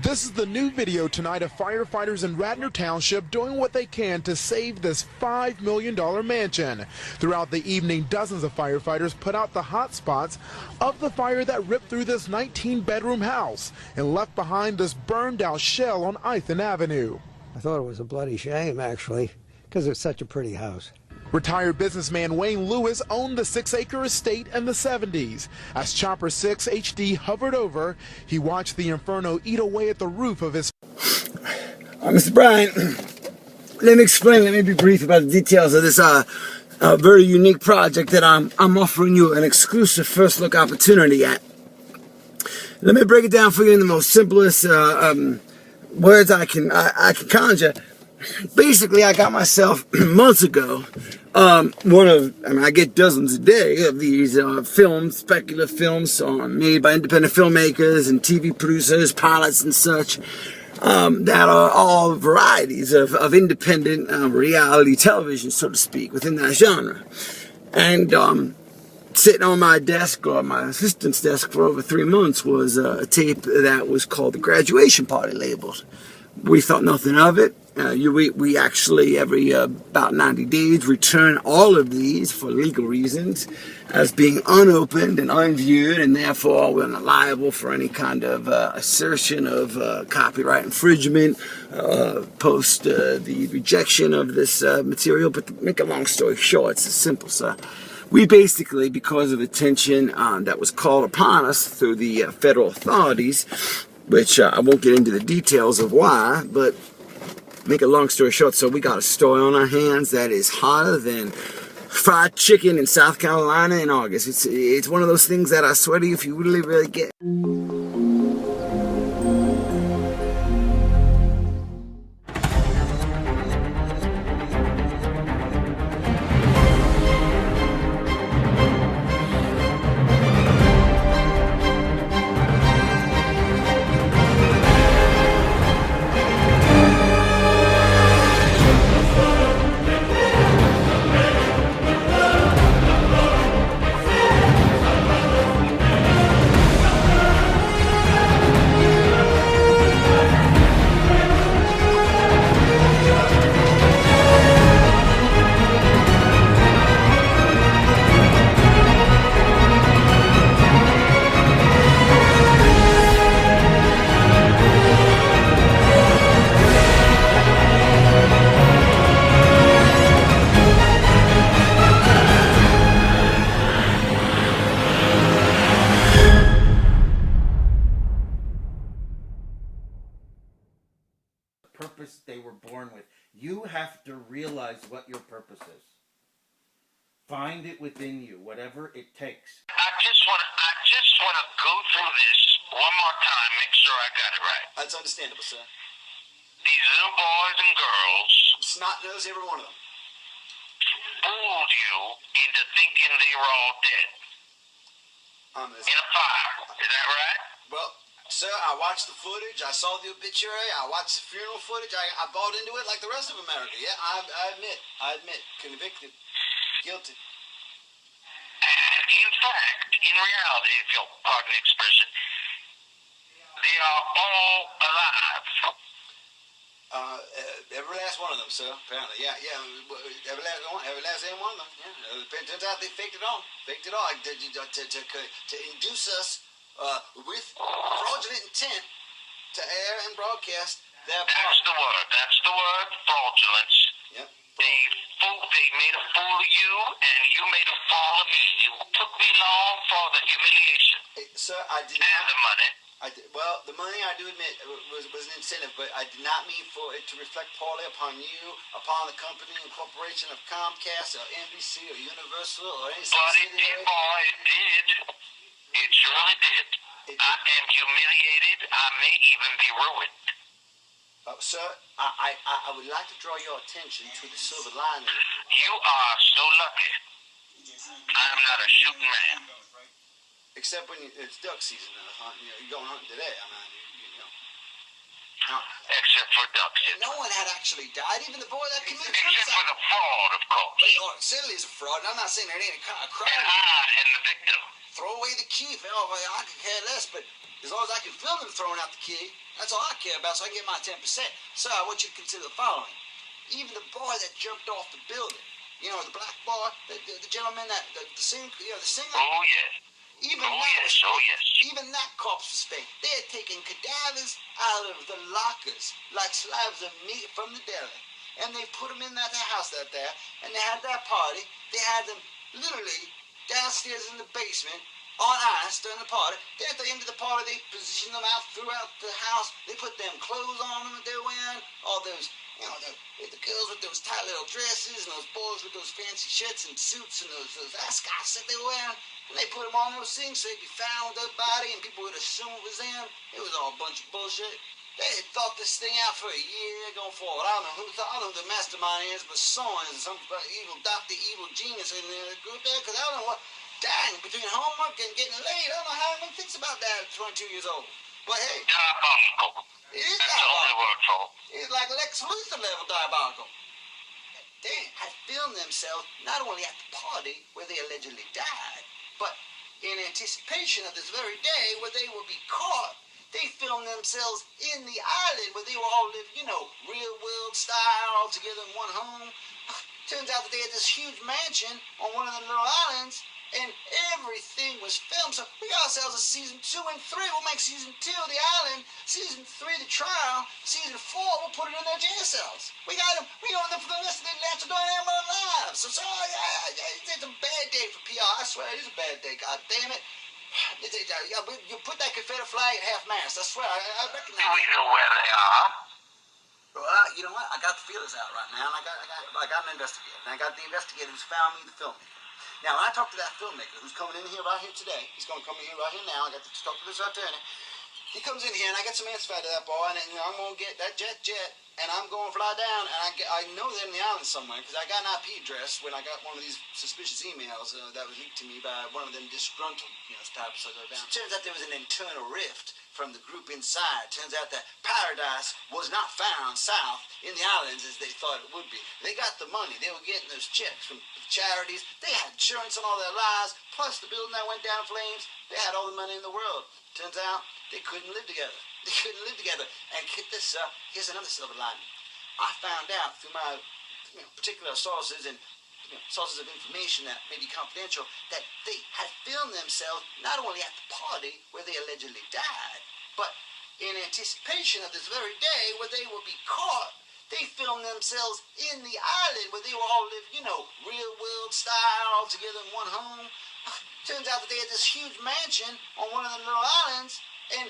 This is the new video tonight of firefighters in Radnor Township doing what they can to save this $5 million mansion. Throughout the evening, dozens of firefighters put out the hot spots of the fire that ripped through this 19-bedroom house and left behind this burned-out shell on Ithan Avenue. I thought it was a bloody shame, actually, because it's such a pretty house. Retired businessman Wayne Lewis owned the 6-acre estate in the 70s. As Chopper 6 HD hovered over, he watched the inferno eat away at the roof of his... Mr. Bryant, let me be brief about the details of this very unique project that I'm offering you an exclusive first look opportunity at. Let me break it down for you in the most simplest words I can conjure. Basically, I got myself months ago I get dozens a day of these films, speculative films made by independent filmmakers and TV producers, pilots and such, that are all varieties of independent reality television, so to speak, within that genre. And sitting on my desk, or my assistant's desk, for over 3 months was a tape that was called The Graduation Party labeled. We thought nothing of it. We actually, every about 90 days, return all of these for legal reasons as being unopened and unviewed, and therefore we're not liable for any kind of assertion of copyright infringement post the rejection of this material. But to make a long story short, it's simple, sir. We basically, because of attention that was called upon us through the federal authorities, which I won't get into the details of why, but make a long story short, so we got a story on our hands that is hotter than fried chicken in South Carolina in August. It's one of those things that I swear to you, if you really get... Purpose they were born with. You have to realize what your purpose is. Find it within you, whatever it takes. I just want to go through this one more time, make sure I got it right. That's understandable, sir. These little boys and girls, snot nose, every one of them, fooled you into thinking they were all dead in a fire. Is that right? Well, sir, I watched the footage. I saw the obituary. I watched the funeral footage. I bought into it like the rest of America. Yeah, I admit, convicted, guilty. And in fact, in reality, if you'll pardon the expression, they are all alive. Every last one of them, sir. Apparently, yeah. Every last one of them. Yeah. It turns out they faked it all. To induce us with fraudulent intent to air and broadcast their part. That's the word. Fraudulence. Yep. They made a fool of you, and you made a fool of me. You took me long for the humiliation. Sir, I did and not. The money. Well, the money, I do admit, was an incentive, but I did not mean for it to reflect poorly upon you, upon the company and corporation of Comcast or NBC or Universal or any But it did, boy, it did. It surely did. I am humiliated. I may even be ruined. Sir, I would like to draw your attention to the silver lining. You are so lucky. I am not a shooting man. Except when it's duck season, you're going hunting today. I mean, you know. Except for ducks. No one had actually died, even the boy that committed suicide. Except for the fraud, of course. Well, certainly is a fraud, and I'm not saying there ain't a crime. And the victim. Throw away the key. I could care less, but as long as I can film them throwing out the key, that's all I care about, so I can get my 10%. Sir, I want you to consider the following. Even the boy that jumped off the building, the black boy, the gentleman, the singer. Oh, yes. Even that corpse was fake. They had taken cadavers out of the lockers like slabs of meat from the deli, and they put them in that house out there, and they had that party. They had them literally downstairs in the basement on ice during the party. Then at the end of the party, they positioned them out throughout the house. They put them clothes on them that they're wearing, all those, the girls with those tight little dresses, and those boys with those fancy shirts and suits and those ascots that they were wearing. And they put them on those things so they'd be found with their body and people would assume it was them. It was all a bunch of bullshit. They had thought this thing out for a year going forward. I don't know who the mastermind is, but someone is some evil doctor, evil genius in the group there, because I don't know what. Dang, between homework and getting laid, I don't know how anyone thinks about that at 22 years old. But hey. Diabolical. It is That's the only word for it. It's like Lex Luthor level diabolical. They had filmed themselves not only at the party where they allegedly died, but in anticipation of this very day where they would be caught. They filmed themselves in the island where they were all living, real world style, all together in one home. Turns out that they had this huge mansion on one of the little islands, and everything was filmed. So we got ourselves a season 2 and 3. We'll make season 2 of the island, season 3 the trial, season 4 we'll put it in their jail cells. We got them. We own them for the rest of their lives, doing their lives. So it's a bad day for PR. I swear it is a bad day. God damn it. You put that Confederate flag at half mast. I swear, I recognize. Do we know where they are? Well, you know what? I got the feelers out right now, and I got an investigator. And I got the investigator who's found me the filmmaker. Now, when I talk to that filmmaker who's coming in here right here today, he's going to come in here right here now. I got to talk to this attorney. He comes in here, and I get some answers out of that boy, and I'm going to get that jet, and I'm going to fly down, and I know they're in the island somewhere, because I got an IP address when I got one of these suspicious emails that was leaked to me by one of them disgruntled, types of down. It turns out there was an internal rift from the group inside. Turns out that paradise was not found south in the islands as they thought it would be. They got the money. They were getting those checks from charities. They had insurance on all their lives, plus the building that went down in flames. They had all the money in the world. Turns out they couldn't live together. They couldn't live together. And get this, here's another silver lining. I found out through my particular sources and sources of information that may be confidential, that they had filmed themselves not only at the party where they allegedly died, but in anticipation of this very day where they would be caught. They filmed themselves in the island where they were all living, real world style, all together in one home. Turns out that they had this huge mansion on one of the little islands, and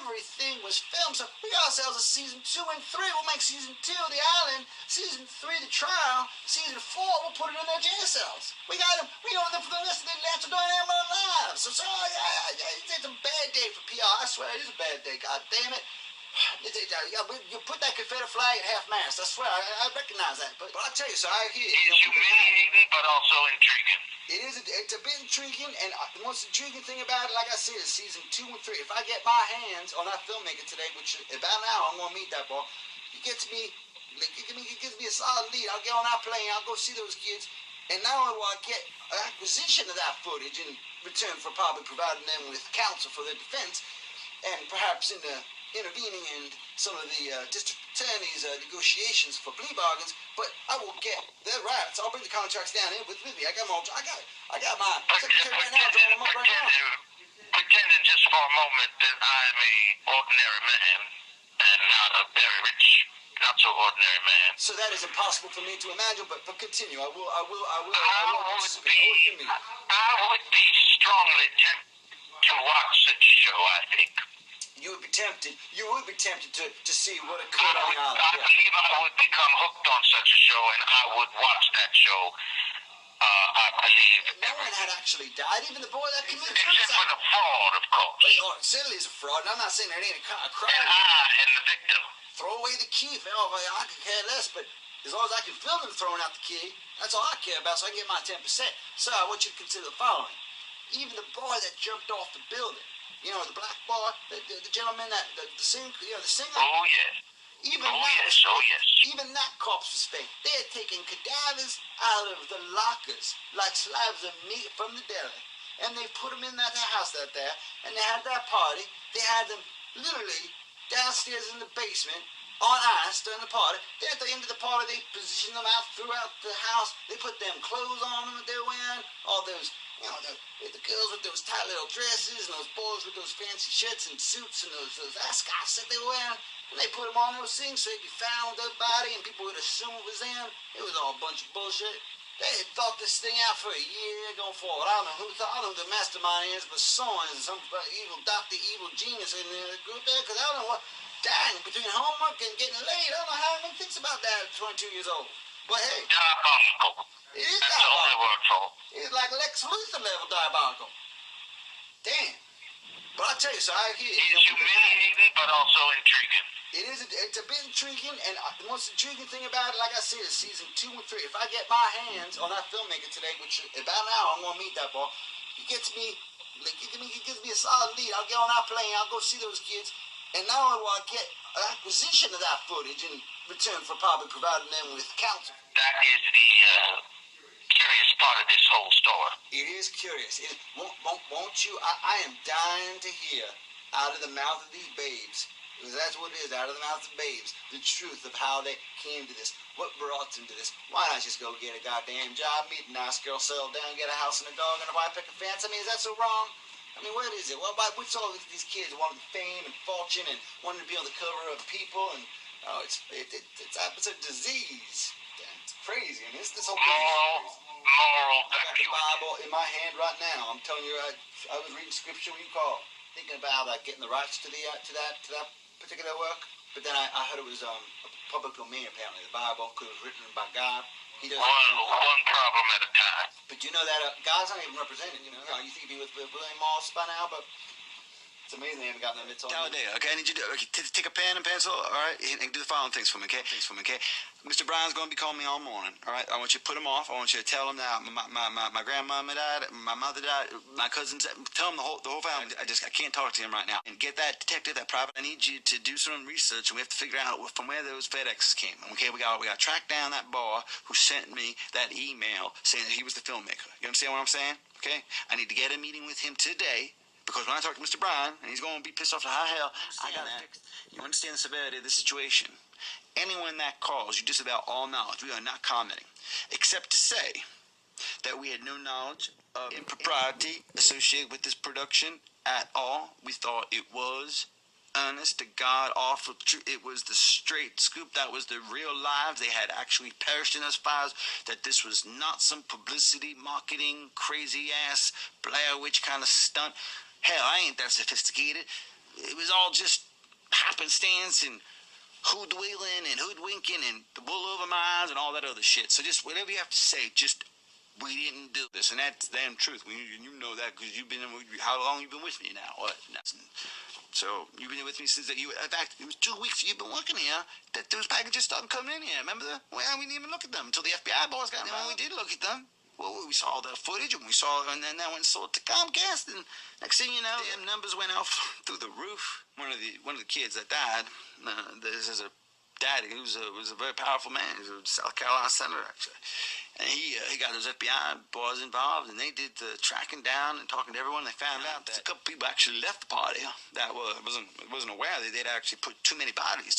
everything was filmed. So we got ourselves a season 2 and 3. We'll make season 2 The Island, season 3 The Trial, season 4 we'll put it in their jail cells. We got them. We own them for the rest of their natural dynamic lives. So sorry, it's a bad day for PR. I swear it is a bad day. God damn it. You put that Confederate flag at half-mast. I swear, I recognize that. But I tell you, so I hear it. It's humiliating, but also intriguing. It's a bit intriguing, and the most intriguing thing about it, like I said, is season 2 and 3. If I get my hands on that filmmaker today, which about an hour I'm gonna meet that boy, he gets me, he gives me a solid lead. I'll get on that plane, I'll go see those kids, and not only will I get an acquisition of that footage in return for probably providing them with counsel for their defense, and perhaps in the intervening in some of the district attorney's negotiations for plea bargains, but I will get their rights. I'll bring the contracts down here with me. I got my secretary right now drawing them up right now. Pretending just for a moment that I'm a ordinary man and not a very rich, not so ordinary man. So that is impossible for me to imagine, but continue. I will be strongly tempted to watch such a show, I think. You would be tempted to see what occurred on the island. I believe I would become hooked on such a show, and I would watch that show. I believe. No one had actually died, even the boy that committed suicide. Except for the fraud, of course. Well, certainly is a fraud, and I'm not saying there ain't a crime. And the victim. Throw away the key. I could care less, but as long as I can film them throwing out the key, that's all I care about, so I can get my 10%. So I want you to consider the following. Even the boy that jumped off the building, you know, the black boy, the gentleman that the singer, the singer. Oh yes. Even that corpse was fake. They had taken cadavers out of the lockers like slabs of meat from the deli, and they put them in that house out there, and they had that party. They had them literally downstairs in the basement on ice during the party. Then at the end of the party, they positioned them out throughout the house. They put them clothes on them that they're wearing, all those. You know, the girls with those tight little dresses and those boys with those fancy shirts and suits and those ascots that they were wearing. And they put them on those things so they'd be found with their body and people would assume it was them. It was all a bunch of bullshit. They had thought this thing out for a year going forward. I don't know who the mastermind is, but someone is some evil doctor, evil genius in the group there, because I don't know what. Dang, between homework and getting laid, I don't know how anyone thinks about that at 22 years old. But hey. Diabolical. It is That's the only word for it. It's like Lex Luthor level diabolical. Damn. But I tell you, so I hear it. It's humiliating, but also intriguing. It's a bit intriguing, and the most intriguing thing about it, like I said, is season 2 and 3. If I get my hands on that filmmaker today, which about an hour I'm gonna meet that boy, he gives me a solid lead. I'll get on that plane, I'll go see those kids, and not only will I get an acquisition of that footage in return for probably providing them with counsel. That is the curious part of this whole story. It is curious. Won't you? I am dying to hear out of the mouth of these babes, because that's what it is, out of the mouth of babes, the truth of how they came to this, what brought them to this. Why not just go get a goddamn job, meet a nice girl, settle down, get a house and a dog and a white picket fence? I mean, is that so wrong? I mean, what is it? What's all these kids wanting fame and fortune and wanting to be on the cover of People, and it's a disease. It's crazy. I mean, this whole moral. I got the Bible in my hand right now. I'm telling you, I was reading scripture. What you call it? Thinking about getting the rights to that particular work. But then I heard it was a public domain. Apparently, the Bible, because it was written by God. He does one problem at a time. But you know that God's not even represented. You know, you think he'd be with William Moss by now, but. It's amazing they haven't gotten their mitts on. Talladega, okay? I need you to take a pen and pencil, all right? And do the following things for me, okay? Mr. Brian's going to be calling me all morning, all right? I want you to put him off. I want you to tell him that my grandmama died, my mother died, my cousins. Tell him the whole family. I can't talk to him right now. And get that detective, that private. I need you to do some research, and we have to figure out from where those FedExes came. Okay, we got to track down that boy who sent me that email saying that he was the filmmaker. You understand what I'm saying? Okay? I need to get a meeting with him today. Because when I talk to Mr. Bryan, and he's going to be pissed off to high hell, I got to fix. You understand the severity of the situation. Anyone that calls, you disavow all knowledge. We are not commenting. Except to say that we had no knowledge of impropriety associated with this production at all. We thought it was honest to God, awful truth. It was the straight scoop. That was the real lives. They had actually perished in those fires. That this was not some publicity, marketing, crazy ass Blair Witch kind of stunt. Hell, I ain't that sophisticated. it was all just happenstance and hoodwinkling and hoodwinking and the wool over my eyes and all that other shit. So just whatever you have to say, just we didn't do this, and that's the damn truth. You know that because you've been. How long you been with me now? What? So you've been with me since that. In fact, it was 2 weeks you've been working here. That those packages started coming in here. Remember that? Well, we didn't even look at them until the FBI boys got involved. When we did look at them, well, we saw the footage and then that went and sold it to Comcast, and next thing you know, the numbers went off through the roof. One of the kids that died. This is a daddy who was a very powerful man. He was a South Carolina senator, actually. And he got those FBI boys involved, and they did the tracking down and talking to everyone. They found out that a couple people actually left the party that wasn't aware that they'd actually put too many bodies,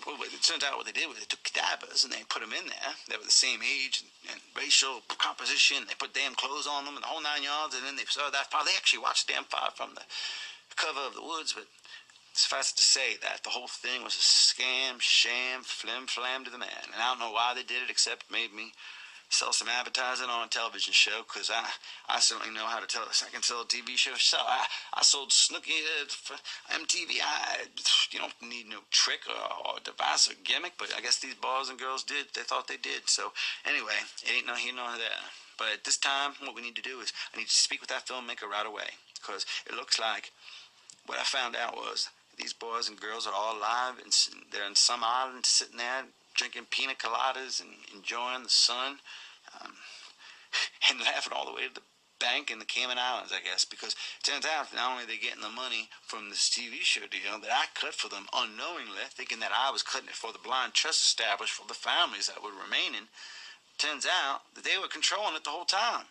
well, it turns out what they did was they took cadavers and they put them in there. They were the same age and racial composition. They put damn clothes on them and the whole 9 yards, and then they saw that fire. They actually watched the damn fire from the cover of the woods, but suffice it to say that the whole thing was a scam, sham, flim-flam to the man. And I don't know why they did it, except made me sell some advertising on a television show, because I certainly know how to tell us. I can sell a TV show. So I sold Snooki for MTV. You don't need no trick or device or gimmick, but I guess these boys and girls did. They thought they did. So anyway, it ain't no here nor there. But at this time, what we need to do is I need to speak with that filmmaker right away, because it looks like what I found out was these boys and girls are all alive, and they're in some island sitting there drinking pina coladas and enjoying the sun, and laughing all the way to the bank in the Cayman Islands, I guess, because it turns out not only are they getting the money from this TV show deal that I cut for them unknowingly, thinking that I was cutting it for the blind trust established for the families that were remaining, turns out that they were controlling it the whole time.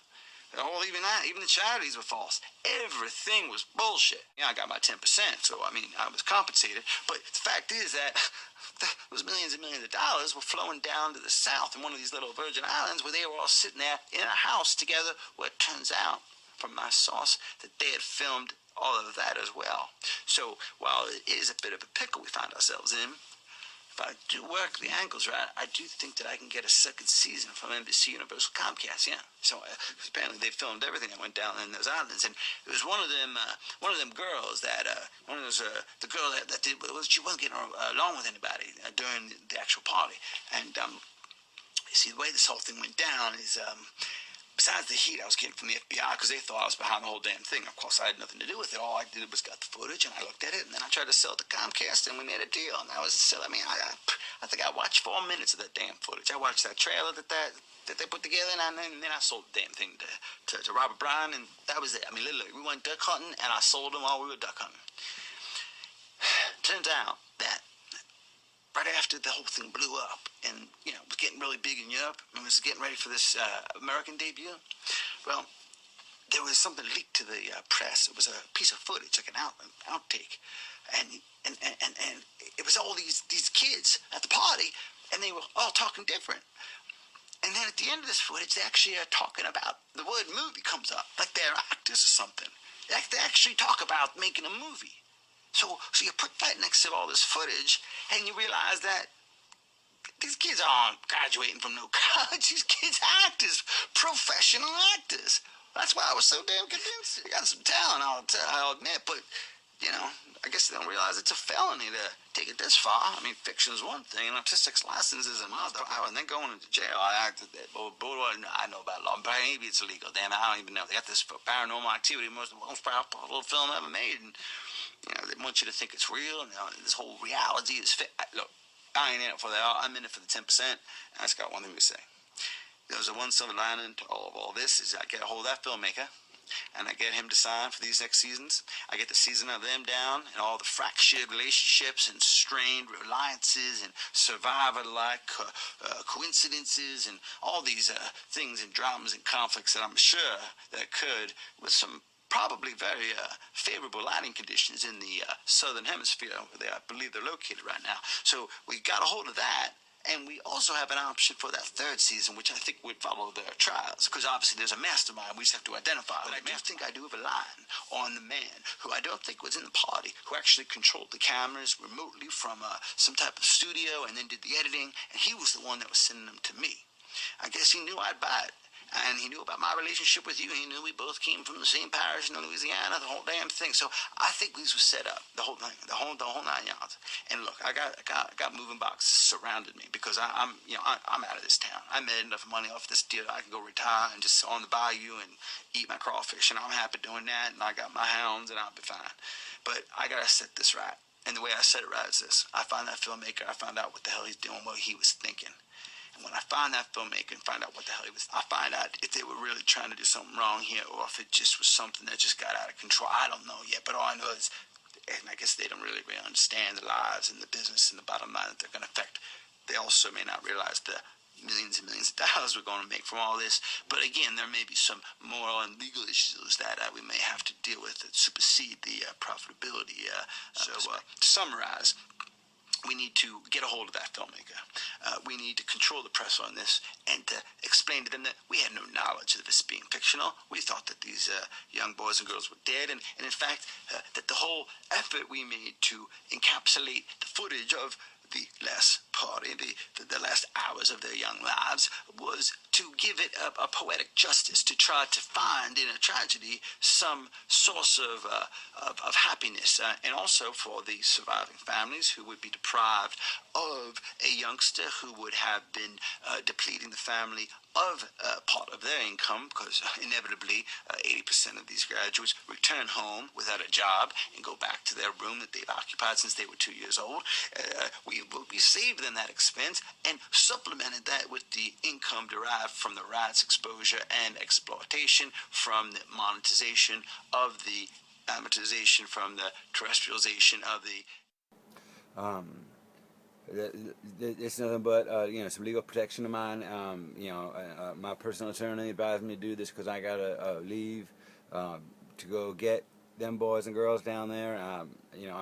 Even the charities were false. Everything was bullshit. Yeah, I got my 10%, so I mean, I was compensated. But the fact is that those millions and millions of dollars were flowing down to the south in one of these little Virgin Islands, where they were all sitting there in a house together, where it turns out, from my source, that they had filmed all of that as well. So while it is a bit of a pickle we find ourselves in, if I do work the angles right, I do think that I can get a second season from NBC Universal Comcast. Yeah. So apparently they filmed everything that went down in those islands, and it was one of them girls that the girl that did, she wasn't getting along with anybody during the actual party, and you see the way this whole thing went down is. Besides the heat I was getting from the FBI, because they thought I was behind the whole damn thing. Of course, I had nothing to do with it. All I did was got the footage, and I looked at it, and then I tried to sell it to Comcast, and we made a deal. And that was a sell. I mean, I think I watched 4 minutes of that damn footage. I watched that trailer that they put together, and then I sold the damn thing to Robert Bryan, and that was it. I mean, literally, we went duck hunting, and I sold them while we were duck hunting. Turns out that right after the whole thing blew up, and it was getting really big in Europe, and was getting ready for this American debut, well, there was something leaked to the press. It was a piece of footage, like an outtake, and it was all these kids at the party, and they were all talking different. And then at the end of this footage, they actually are talking about, the word movie comes up, like they're actors or something. Like they actually talk about making a movie. So you put that next to all this footage, and you realize that these kids aren't graduating from no college. These kids are actors, professional actors. That's why I was so damn convinced. You got some talent, I'll admit, but, I guess they don't realize it's a felony to take it this far. I mean, fiction is one thing, and artistic license is another. And then going into jail, I know about law, but maybe it's illegal. Damn, I don't even know. They got this Paranormal Activity, most powerful film ever made, and they want you to think it's real, and this whole reality is fake. Look, I ain't in it for that. I'm in it for the 10%, and I just got one thing to say. There's a one silver lining to all this is I get a hold of that filmmaker, and I get him to sign for these next seasons. I get the season of them down, and all the fractured relationships and strained reliances and survivor-like coincidences and all these things and dramas and conflicts that I'm sure that occurred with some probably very favorable lighting conditions in the southern hemisphere, where I believe they're located right now. So we got a hold of that, and we also have an option for that third season, which I think would follow their trials, because obviously there's a mastermind we just have to identify. But I do think I do have a line on the man who I don't think was in the party, who actually controlled the cameras remotely from some type of studio and then did the editing, and he was the one that was sending them to me. I guess he knew I'd buy it. And he knew about my relationship with you. He knew we both came from the same parish in Louisiana, the whole damn thing. So I think these were set up, the whole thing, the whole 9 yards. And look, I got moving boxes surrounded me because I'm out of this town. I made enough money off this deal. I can go retire and just on the bayou and eat my crawfish, and I'm happy doing that. And I got my hounds, and I'll be fine. But I gotta set this right. And the way I set it right is this: I find that filmmaker. I find out what the hell he's doing, what he was thinking. And when I find that filmmaker and find out what the hell he was, I find out if they were really trying to do something wrong here, or if it just was something that just got out of control. I don't know yet, but all I know is, and I guess they don't really understand the lives and the business and the bottom line that they're going to affect. They also may not realize the millions and millions of dollars we're going to make from all this. But again, there may be some moral and legal issues that we may have to deal with that supersede the profitability. So to summarize, we need to get a hold of that filmmaker. We need to control the press on this and to explain to them that we had no knowledge of this being fictional. We thought that these young boys and girls were dead, and in fact, that the whole effort we made to encapsulate the footage of the last party, the last hours of their young lives, was to give it a poetic justice, to try to find in a tragedy some source of happiness, and also for the surviving families who would be deprived of a youngster who would have been depleting the family of part of their income, because inevitably 80% of these graduates return home without a job and go back to their room that they've occupied since they were 2 years old. We saved them that expense and supplemented that with the income derived from the rights exposure and exploitation, from the monetization of the amortization, from the terrestrialization of the it's nothing but some legal protection of mine. My personal attorney advised me to do this because I gotta leave to go get them boys and girls down there. I'm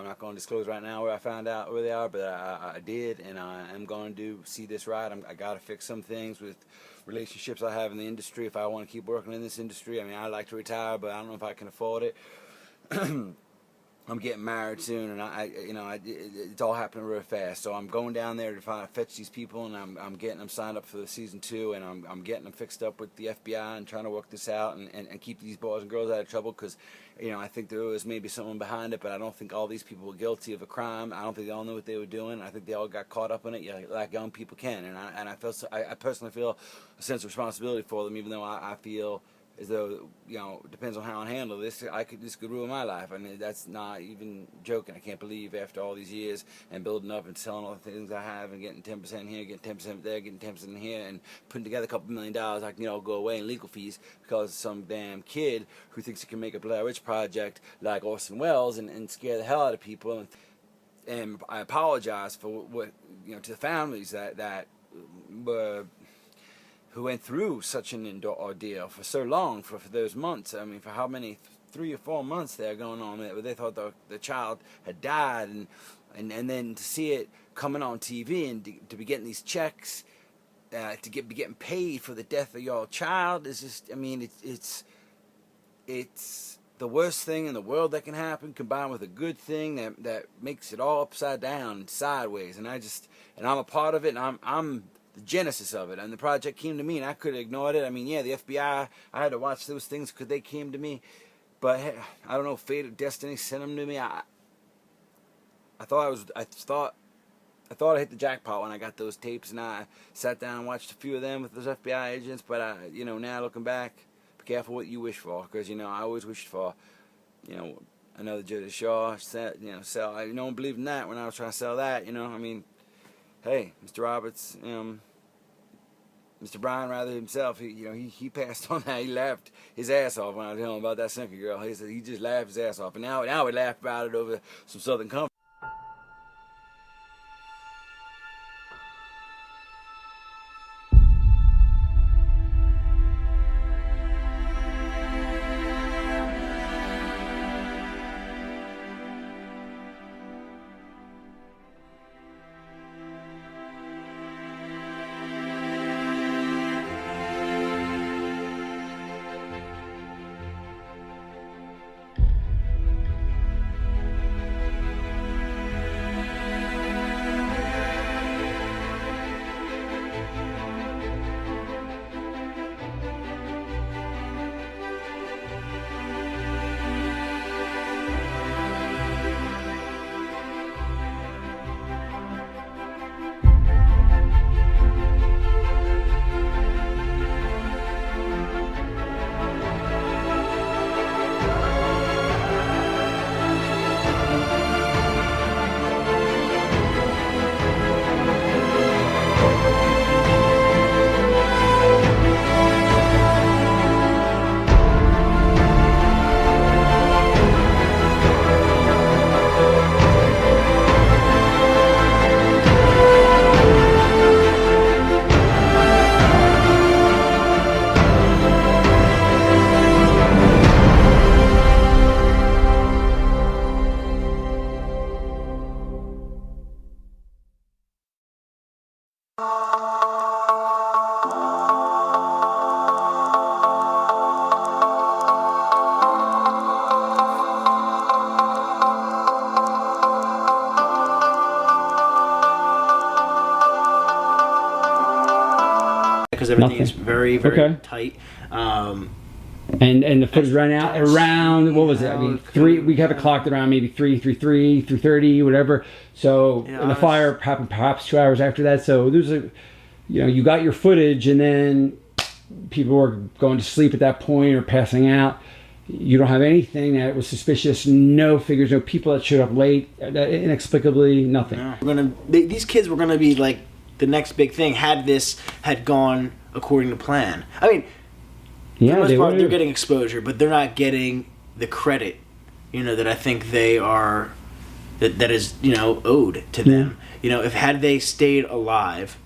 not going to disclose right now where I found out where they are, but I did, and I am going to see this right. I got to fix some things with relationships I have in the industry if I want to keep working in this industry. I mean, I'd like to retire, but I don't know if I can afford it. I'm getting married soon, and it's all happening real fast. So I'm going down there to fetch these people, and I'm getting them signed up for the season 2, and I'm getting them fixed up with the FBI and trying to work this out and keep these boys and girls out of trouble, because I think there was maybe someone behind it, but I don't think all these people were guilty of a crime. I don't think they all knew what they were doing. I think they all got caught up in it, like young people can, and I personally feel a sense of responsibility for them, even though I feel as though, depends on how I handle this, this could ruin my life. I mean, that's not even joking. I can't believe after all these years and building up and selling all the things I have and getting 10% here, getting 10% there, getting 10% here, and putting together a couple $1 million, I can go away in legal fees because some damn kid who thinks he can make a Blair Witch Project like Orson Welles and scare the hell out of people. And I apologize for what to the families that were who went through such an ordeal for so long, for those months. I mean, for how many, 3 or 4 months they're going on, where they thought the child had died, and then to see it coming on TV and to be getting these checks, to be getting paid for the death of your child is just, I mean, it's the worst thing in the world that can happen, combined with a good thing that makes it all upside down and sideways. And I'm a part of it, and I'm the genesis of it, and the project came to me, and I could have ignored it. I mean, yeah, the FBI, I had to watch those things because they came to me, but hey, I don't know, fate or destiny sent them to me. I thought I hit the jackpot when I got those tapes, and I sat down and watched a few of them with those FBI agents. But now looking back, be careful what you wish for, because I always wished for, another Jody Shaw, sell. I don't believe in that when I was trying to sell that. I mean. Hey, Mr. Roberts, Mr. Bryan rather himself, he passed on that. He laughed his ass off when I was telling him about that Sinker girl. He said he just laughed his ass off, and now we laugh about it over some Southern Comfort. because everything is very, very tight. And the footage ran out around, what was it? I mean, we have it clocked around maybe 3:30, whatever. So and the fire happened perhaps 2 hours after that. So there's you got your footage, and then people were going to sleep at that point or passing out. You don't have anything that was suspicious. No figures, no people that showed up late, inexplicably, nothing. No. These kids were gonna be like the next big thing had this had gone according to plan. I mean, for the most part, they're getting exposure, but they're not getting the credit, that I think they are, that is, owed to them. If had they stayed alive,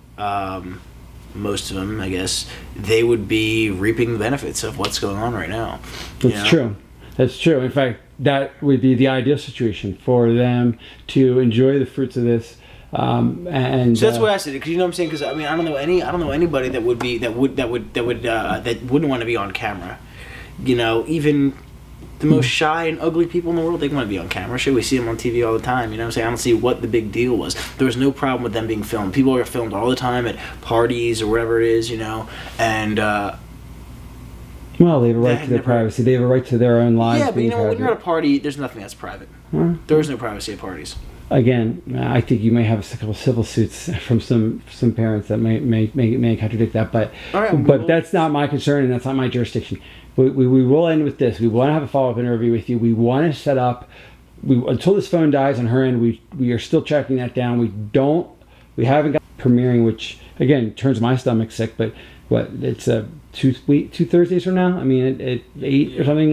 most of them, I guess, they would be reaping the benefits of what's going on right now. That's true. That's true. In fact, that would be the ideal situation for them to enjoy the fruits of this. And so that's why I said it, because you know what I'm saying. Because I mean, I don't know anybody that wouldn't want to be on camera. Even the most shy and ugly people in the world, they want to be on camera. Shit, we see them on TV all the time. You know what I'm saying? I don't see what the big deal was. There was no problem with them being filmed. People are filmed all the time at parties or wherever it is, and. Well, they have a right to their privacy. They have a right to their own lives. Yeah, but when you're at a party, there's nothing that's private. There is no privacy at parties. Again, I think you may have a couple of civil suits from some parents that may contradict that, but that's not my concern and that's not my jurisdiction. We will end with this. We want to have a follow-up interview with you. We want to set up. Until this phone dies on her end, we are still tracking that down. We haven't got premiering, which again turns my stomach sick. But it's 2 Thursdays from now. I mean, at 8 or something.